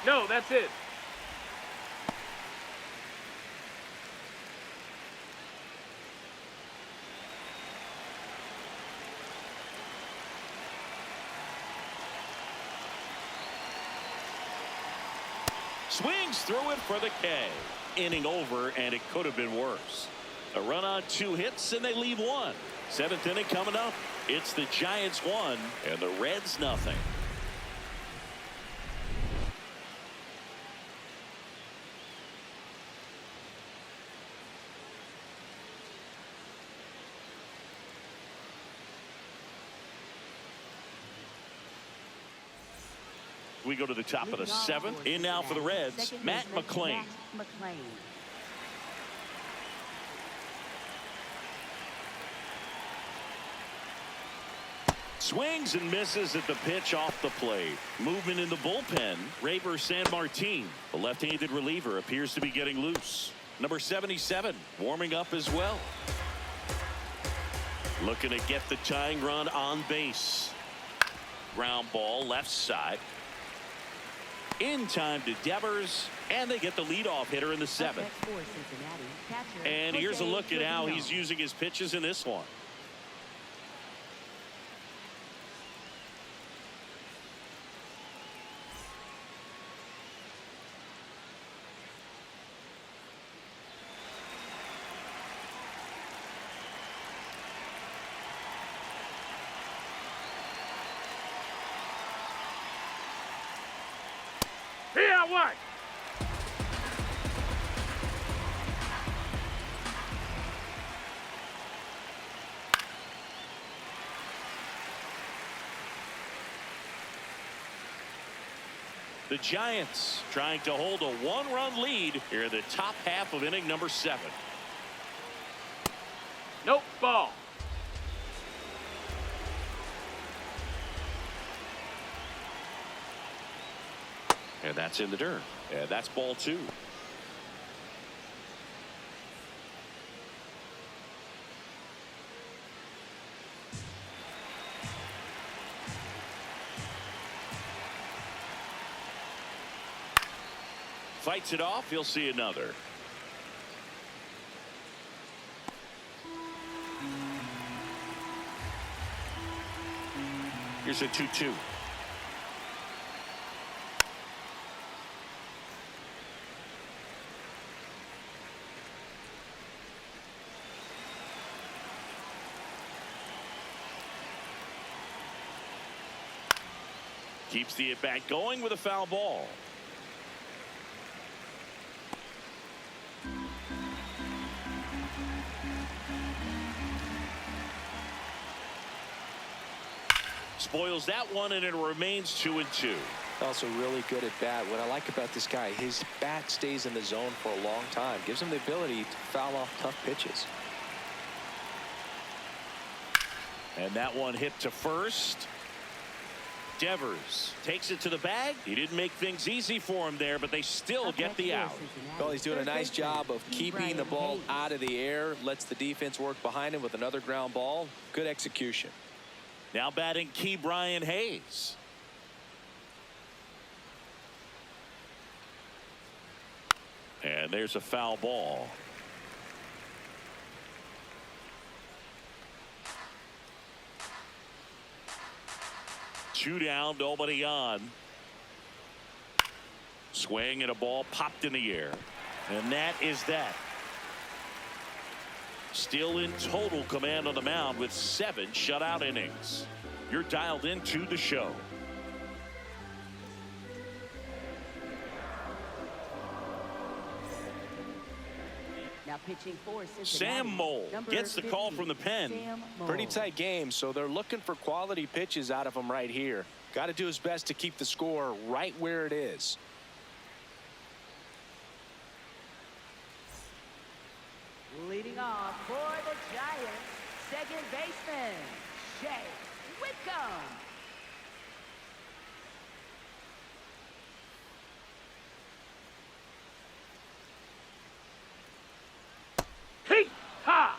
No, that's it. Swings through it for the K. Inning over, and it could have been worse. A run on 2 hits, and they leave 1. 7th inning coming up. It's the Giants 1 and the Reds nothing. We go to the top of the 7th. In now for the Reds, Matt McClain. Swings and misses at the pitch off the plate. Movement in the bullpen. Raver Sanmartin, the left-handed reliever, appears to be getting loose. Number 77 warming up as well. Looking to get the tying run on base. Ground ball left side. In time to Devers, and they get the leadoff hitter in the 7th. And here's a look at how he's using his pitches in this one. Here, what? The Giants trying to hold a 1-run lead here in the top half of inning number 7. Nope, ball. And that's in the dirt. And that's ball 2. Fights it off. He'll see another. Here's a 2-2. Keeps the at-bat going with a foul ball. Spoils that one, and it remains 2-2. Also really good at bat. What I like about this guy, his bat stays in the zone for a long time. Gives him the ability to foul off tough pitches. And that one hit to first. Devers takes it to the bag. He didn't make things easy for him there, but they still get the out. Well, he's doing a nice job of keeping the ball out of the air. Lets the defense work behind him with another ground ball. Good execution. Now batting Ke'Bryan Hayes. And there's a foul ball. Two down, nobody on. Swing and a ball popped in the air. And that is that. Still in total command on the mound with 7 shutout innings. You're dialed into the show. Now pitching for Cincinnati. Sam Mole gets the call from the pen. Pretty tight game, so they're looking for quality pitches out of him right here. Got to do his best to keep the score right where it is. Leading off for the Giants, second baseman, Shay Whitcomb. Hey, ha!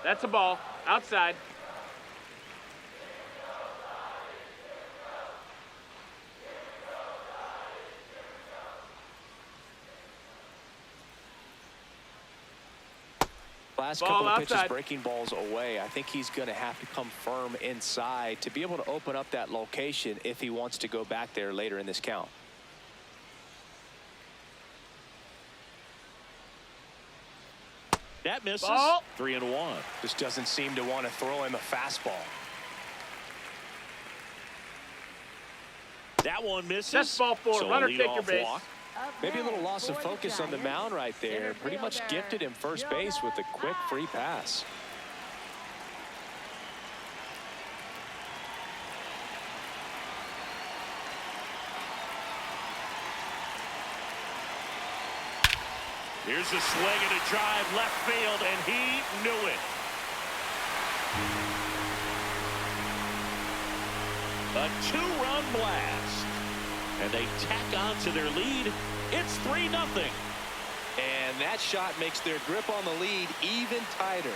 That's a ball. Outside. Last Ball couple of pitches outside. breaking balls away. I think he's going to have to come firm inside to be able to open up that location if he wants to go back there later in this count. That misses. Ball. 3-1. Just doesn't seem to want to throw him a fastball. That one misses. That's ball 4. So Runner, lead take your off base. walk. Maybe a little loss of focus on the mound right there. Pretty much gifted him first base with a quick free pass. Here's a swing and a drive left field, and he knew it. A 2-run blast. And they tack on to their lead. It's 3-0. And that shot makes their grip on the lead even tighter.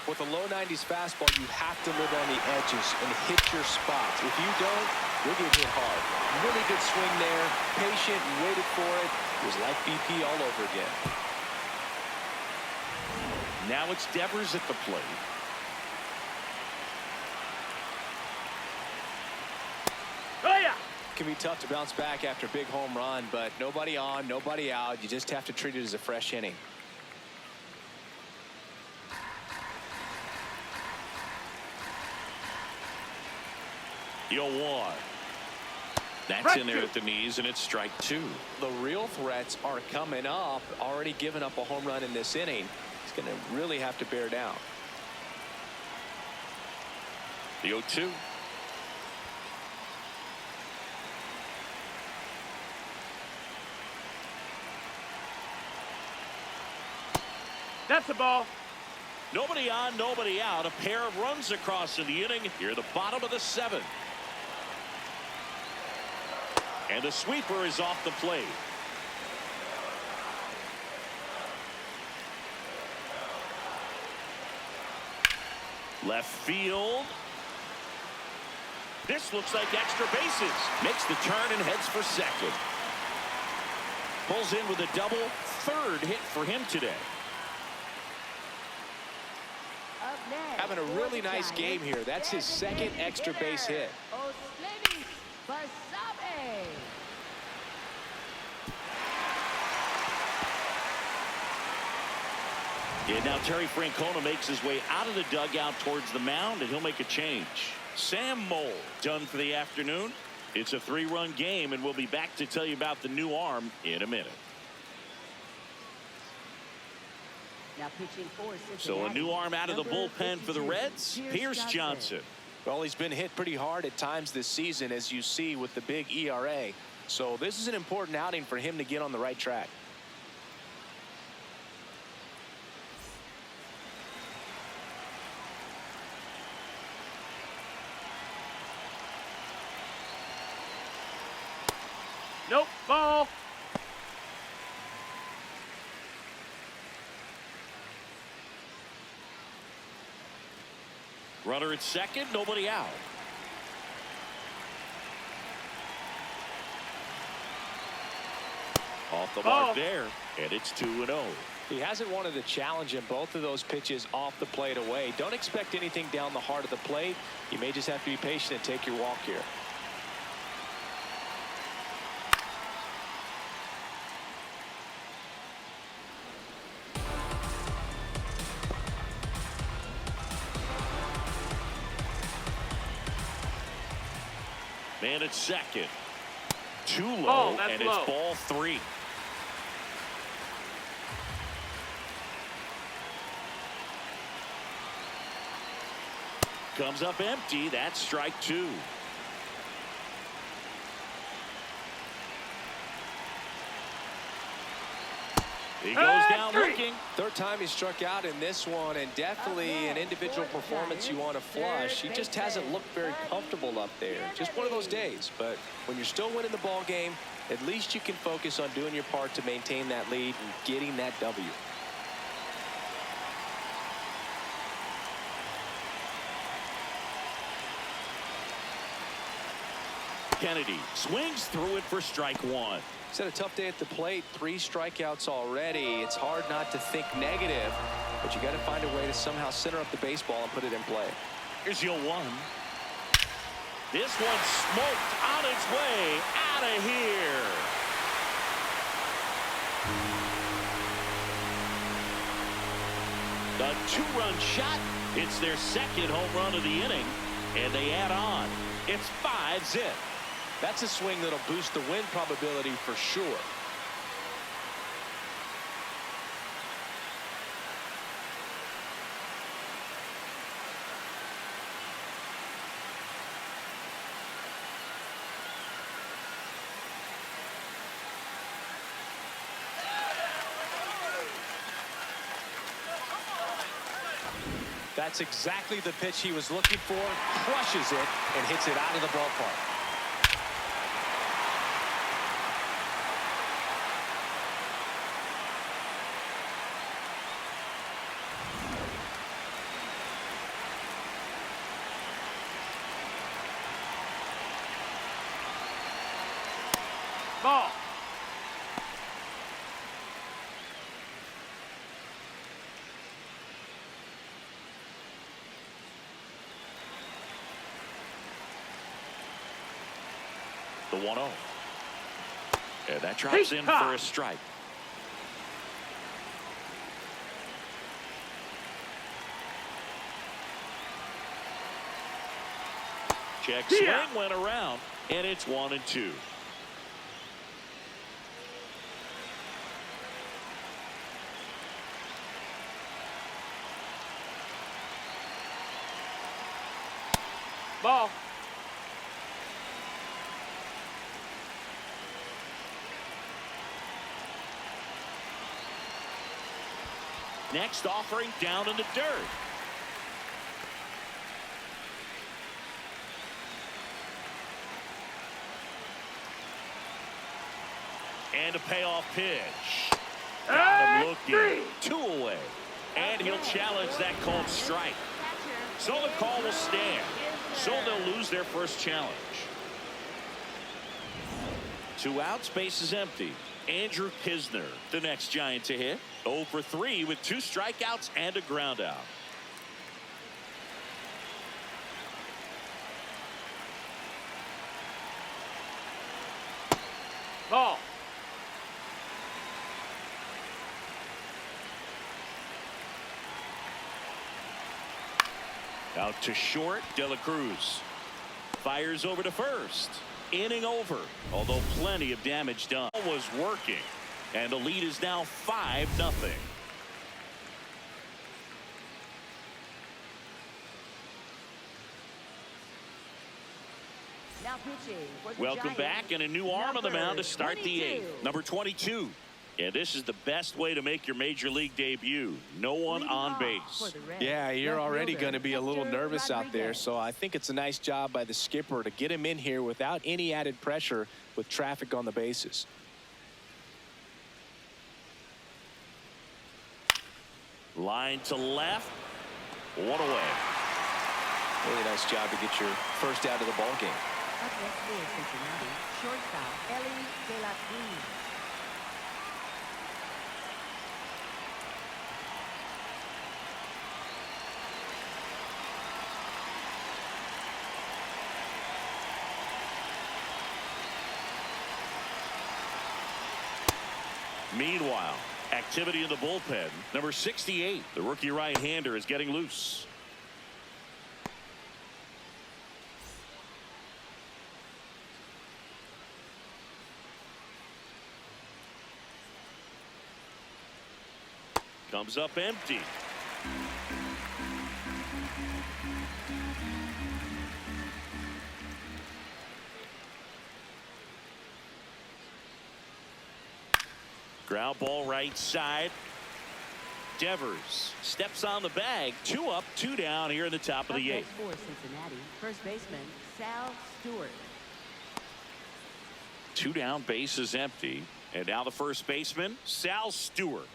With a low 90s fastball, you have to live on the edges and hit your spots. If you don't, you'll get hit hard. Really good swing there. Patient, waited for it. It was like BP all over again. Now it's Devers at the plate. Oh, yeah. It can be tough to bounce back after a big home run, but nobody on, nobody out. You just have to treat it as a fresh inning. You'll one. That's in there at the knees, and it's strike 2. The real threats are coming up. Already given up a home run in this inning. He's going to really have to bear down. The 0-2. That's a ball. Nobody on, nobody out. A pair of runs across in the inning. Here at the bottom of the 7th. And the sweeper is off the plate. Left field. This looks like extra bases. Makes the turn and heads for second. Pulls in with a double. 3rd hit for him today. Having a really nice game here. That's his 2nd extra base hit. Yeah, now Terry Francona makes his way out of the dugout towards the mound, and he'll make a change. Sam Mole done for the afternoon. It's a 3-run game, and we'll be back to tell you about the new arm in a minute. Now pitching for Cincinnati. So a new arm out of the Number bullpen for the 52, Reds. Here's Johnson. Well, he's been hit pretty hard at times this season, as you see with the big ERA. So this is an important outing for him to get on the right track. Nope, ball. Runner at second, nobody out. Off the mark there, and it's 2-0. He hasn't wanted a challenge in both of those pitches off the plate away. Don't expect anything down the heart of the plate. You may just have to be patient and take your walk here. Man at second. Too low, Oh, that's and low. it's ball 3. Comes up empty. That's strike 2. He goes down looking. Third time he struck out in this one, and definitely an individual performance you want to flush. He just hasn't looked very comfortable up there. Just one of those days. But when you're still winning the ball game, at least you can focus on doing your part to maintain that lead and getting that W. Kennedy swings through it for strike 1. He's had a tough day at the plate. 3 strikeouts already. It's hard not to think negative, but you got to find a way to somehow center up the baseball and put it in play. Here's your 1. This one smoked on its way out of here. A 2-run shot. It's their second home run of the inning, and they add on. It's 5-zip. That's a swing that'll boost the win probability for sure. That's exactly the pitch he was looking for. Crushes it and hits it out of the ballpark. Ball. The 1-0. And that drops in for a strike. Check swing went around, and it's 1-2. Ball. Next offering down in the dirt. And a payoff pitch. Got him looking. 2 away. And he'll challenge that called strike. So the call will stand. So they'll lose their first challenge. 2 outs, base is empty. Andrew Kisner, the next Giant to hit. 0 for 3 with 2 strikeouts and a ground out. Ball. Out to short, De La Cruz fires over to first. inning over, although plenty of damage done. Was working, and the lead is now 5-0. Now pitching for the Welcome Giants, back, and a new arm on the mound to start the 22. eighth. Number 22. And this is the best way to make your major league debut. No one Leading on off base. for the Reds, Yeah, you're left already fielder, going to be a little Hector nervous out there, Rodriguez. so I think it's a nice job by the skipper to get him in here without any added pressure with traffic on the bases. Line to left. One away. Really nice job to get your first out of the ball game. Up next for Cincinnati, shortstop Elly de la Cruz. Meanwhile, activity in the bullpen. Number 68, the rookie right-hander, is getting loose. Comes up empty. Ground ball right side. Devers steps on the bag. 2 up, 2 down here in the top of the Up eighth. next for Cincinnati, first baseman Sal Stewart. 2 down, base is empty. And now the first baseman, Sal Stewart.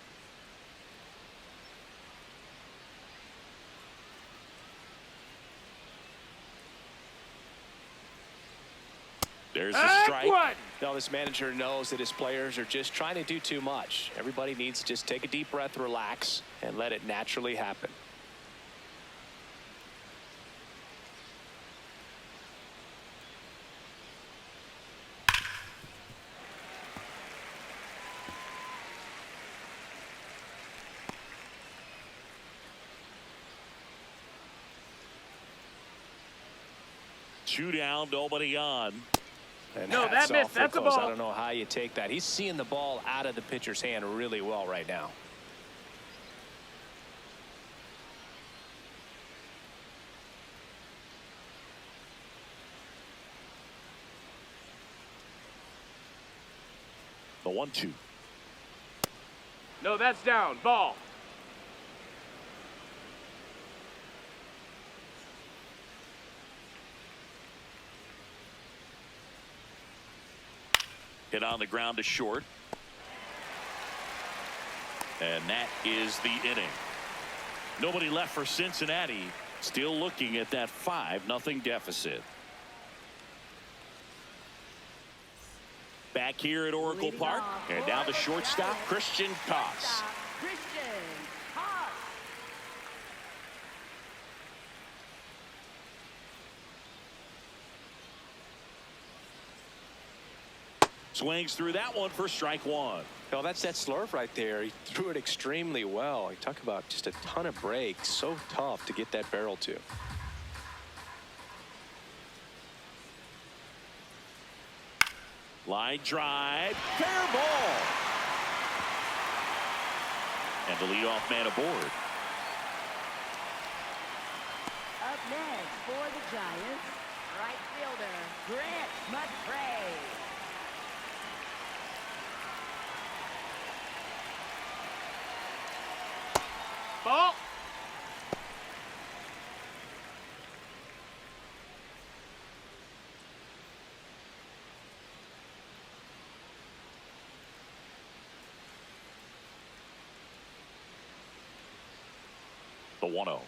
There's a strike. Now this manager knows that his players are just trying to do too much. Everybody needs to just take a deep breath, relax, and let it naturally happen. Two down, nobody on. And No, hats that missed. off for That's a Koss. ball. I don't know how you take that. He's seeing the ball out of the pitcher's hand really well right now. The 1-2. No, that's down. Ball. Hit on the ground to short. And that is the inning. Nobody left for Cincinnati. Still looking at that 5-0 deficit. Back here at Oracle Leading Park. off And for now the the shortstop, Giants, Christian Koss. shortstop Christian Koss. Swings through that one for strike one. No, that's that slurve right there. He threw it extremely well. You talk about just a ton of breaks. So tough to get that barrel to. Line drive. Fair ball. And the leadoff man aboard. Up next for the Giants, right fielder Grant McCray. Ball. The 1-0.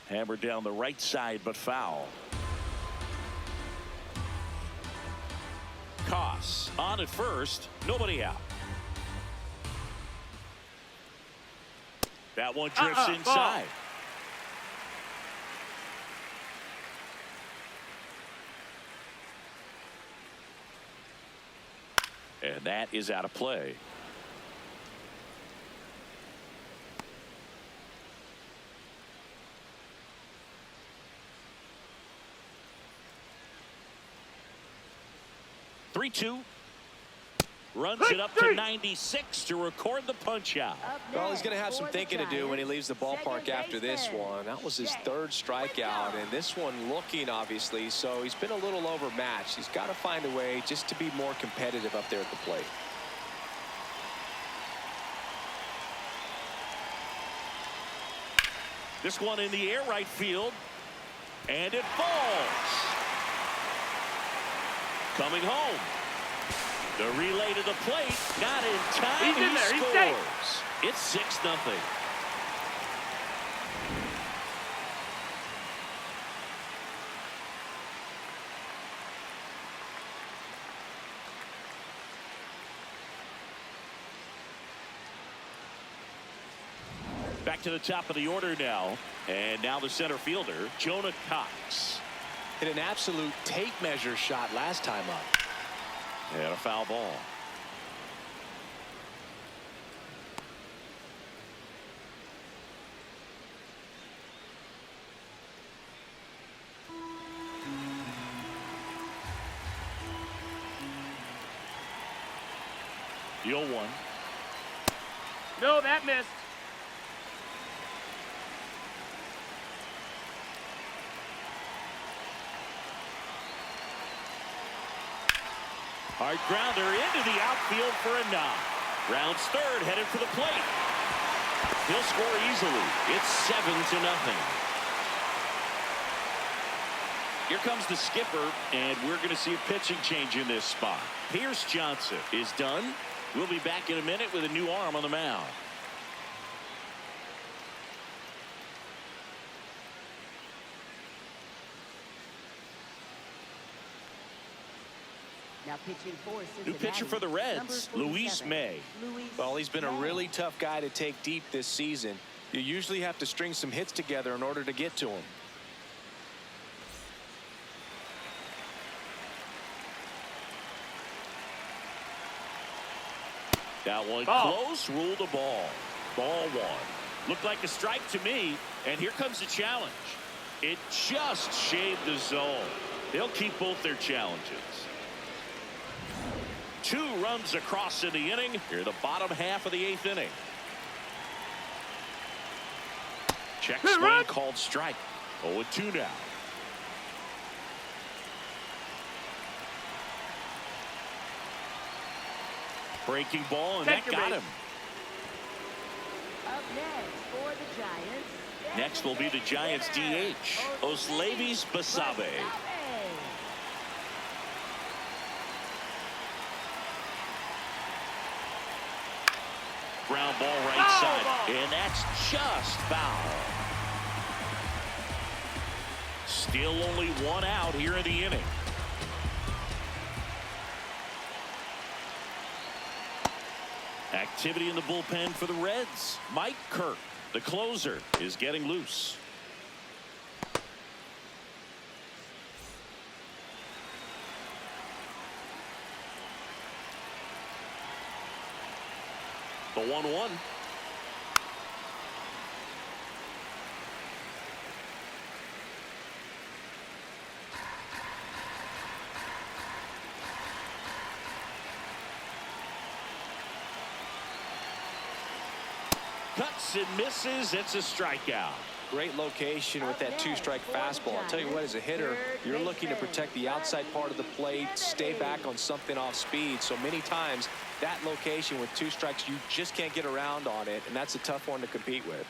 Hammered down the right side, but foul. Koss on at first, nobody out. That one drifts inside. Ball. And that is out of play. Three-two. Runs it up to 96 to record the punch out. Well, he's going to have some thinking to do when he leaves the ballpark after this one. That was his third strikeout, and this one looking, obviously, so he's been a little overmatched. He's got to find a way just to be more competitive up there at the plate. This one in the air right field, and it falls. Coming home. The relay to the plate, not in time. He's in there. He's scores. It's 6-0. Back to the top of the order now, and now the center fielder, Jonah Cox. Hit an absolute tape measure shot last time up. And a foul ball. The 0-1. No, that missed. Hard grounder into the outfield for a knock. Rounds third, headed for the plate. He'll score easily. It's 7-0. Here comes the skipper, and we're going to see a pitching change in this spot. Pierce Johnson is done. We'll be back in a minute with a new arm on the mound. Now pitching for New pitcher for the Reds, Luis May. Well, he's been a really tough guy to take deep this season. You usually have to string some hits together in order to get to him. That one Ball. close, ruled a ball. Ball one. Looked like a strike to me, and here comes the challenge. It just shaved the zone. They'll keep both their challenges. 2 runs across in the inning. Here, the bottom half of the 8th inning. Check swing called strike. 0-2 now. Breaking ball, and that got him. Up next for the Giants. Next will be the Giants DH, Oslevis Basabe. Ground ball right side, and that's just foul. Still only 1 out here in the inning. Activity in the bullpen for the Reds. Mike Kirk, the closer, is getting loose. The 1-1. Cuts and misses. It's a strikeout. Great location with that 2-strike fastball. I'll tell you what, as a hitter, you're looking to protect the outside part of the plate, stay back on something off speed. So many times, that location with 2 strikes, you just can't get around on it, and that's a tough one to compete with.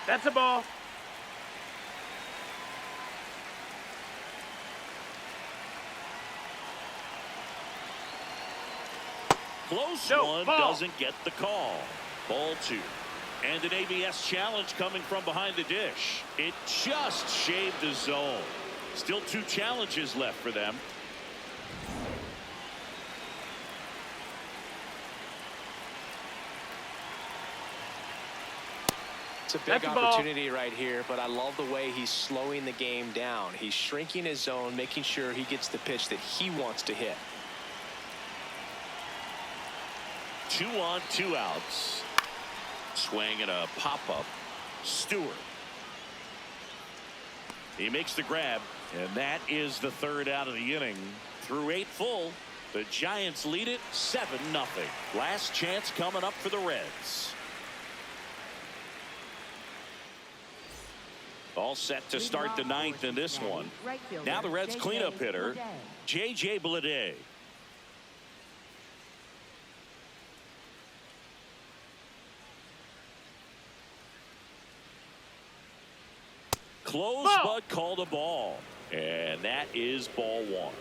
That's a ball. Close No, one, ball. doesn't get the call. Ball 2. And an ABS challenge coming from behind the dish. It just shaved the zone. Still 2 challenges left for them. It's a big opportunity right here, but I love the way he's slowing the game down. He's shrinking his zone, making sure he gets the pitch that he wants to hit. 2 on, 2 outs. Swing and a pop-up. Stewart. He makes the grab, and that is the 3rd out of the inning. Through 8 full, the Giants lead it 7-0. Last chance coming up for the Reds. All set to start the 9th in this one. Now the Reds cleanup hitter, Tejay Bleday. Close, but called a ball. And that is ball 1.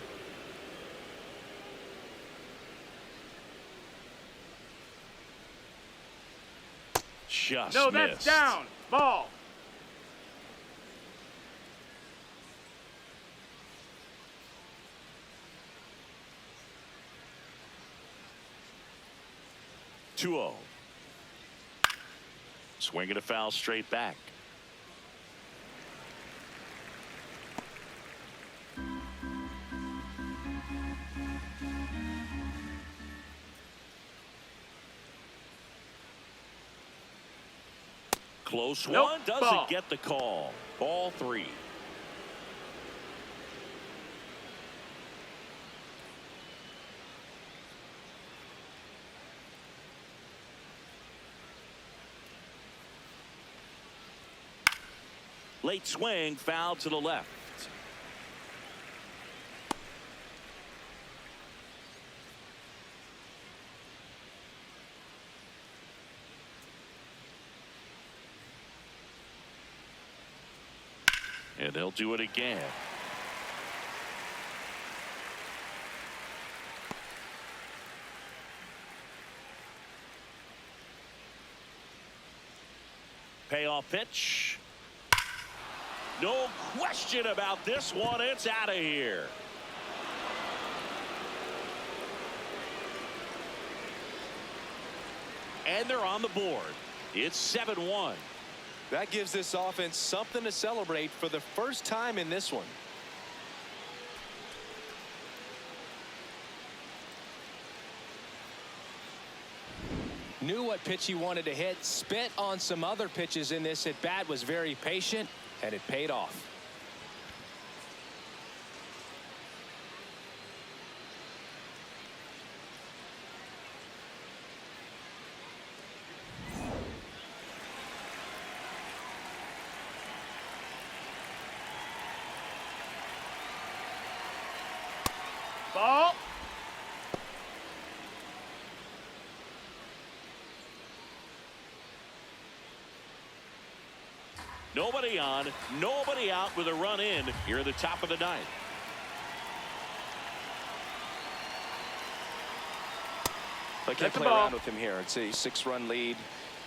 Just no, missed. That's down. Ball. Two-0. Swing and a foul straight back. Close one, doesn't get the call. Ball 3. Late swing, foul to the left. And they'll do it again. Payoff pitch. No question about this one. It's out of here. And they're on the board. It's 7-1. That gives this offense something to celebrate for the first time in this one. Knew what pitch he wanted to hit, spit on some other pitches in this at bat, was very patient, and it paid off. Ball. Nobody on, nobody out with a run in here at the top of the 9th. I can't play around with him here. It's a 6-run lead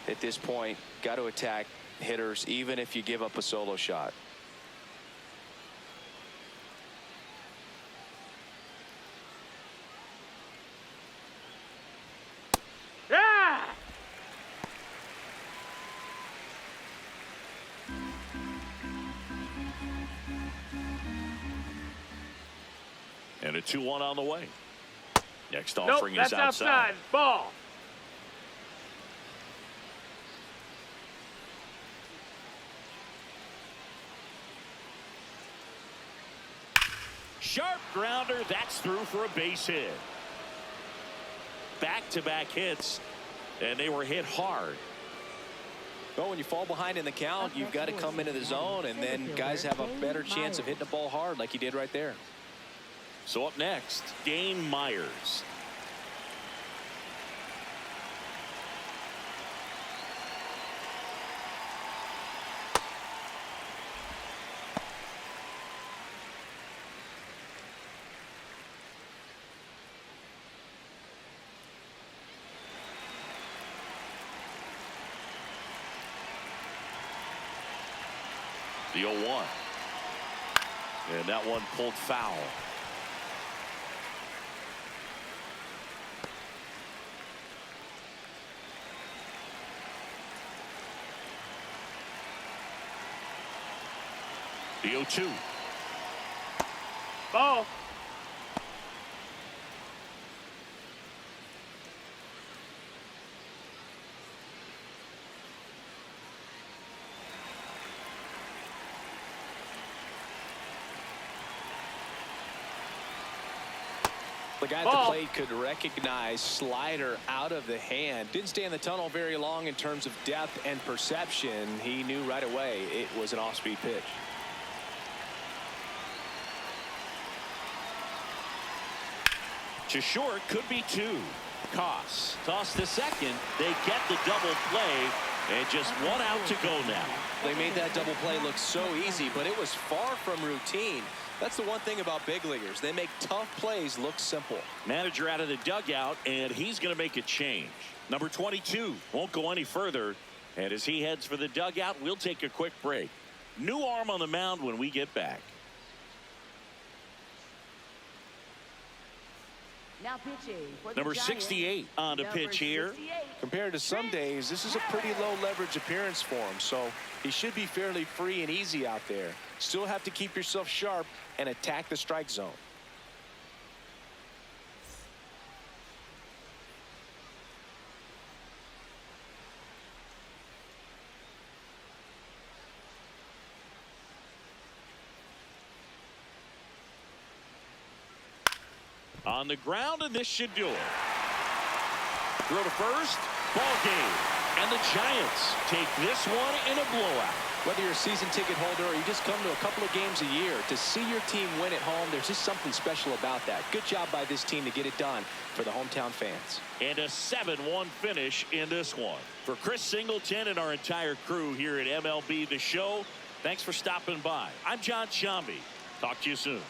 at this point. Got to attack hitters even if you give up a solo shot. Yeah! And a 2-1 on the way. Next Nope, offering that's is outside. Ball. Sharp grounder. That's through for a base hit. Back-to-back hits, and they were hit hard. Well, when you fall behind in the count, you've got to come into the zone, and then guys have a better chance of hitting the ball hard like he did right there. So up next, Dane Myers. The 0-1. And that one pulled foul. The 0-2. Ball. The guy at the plate could recognize slider out of the hand. Didn't stay in the tunnel very long in terms of depth and perception. He knew right away it was an off-speed pitch. To short, could be 2. Koss toss to second. They get the double play, and just 1 out to go now. They made that double play look so easy, but it was far from routine. That's the one thing about big leaguers. They make tough plays look simple. Manager out of the dugout, and he's going to make a change. Number 22 won't go any further, and as he heads for the dugout, we'll take a quick break. New arm on the mound when we get back. Now pitching for the Number Giants, 68 on the pitch here. 68. Compared to some days, this is a pretty low leverage appearance for him, so he should be fairly free and easy out there. Still have to keep yourself sharp and attack the strike zone. On the ground, and this should do it. Throw to first, ball game. And the Giants take this one in a blowout. Whether you're a season ticket holder or you just come to a couple of games a year, to see your team win at home, there's just something special about that. Good job by this team to get it done for the hometown fans. And a 7-1 finish in this one. For Chris Singleton and our entire crew here at MLB The Show, thanks for stopping by. I'm John Shambi. Talk to you soon.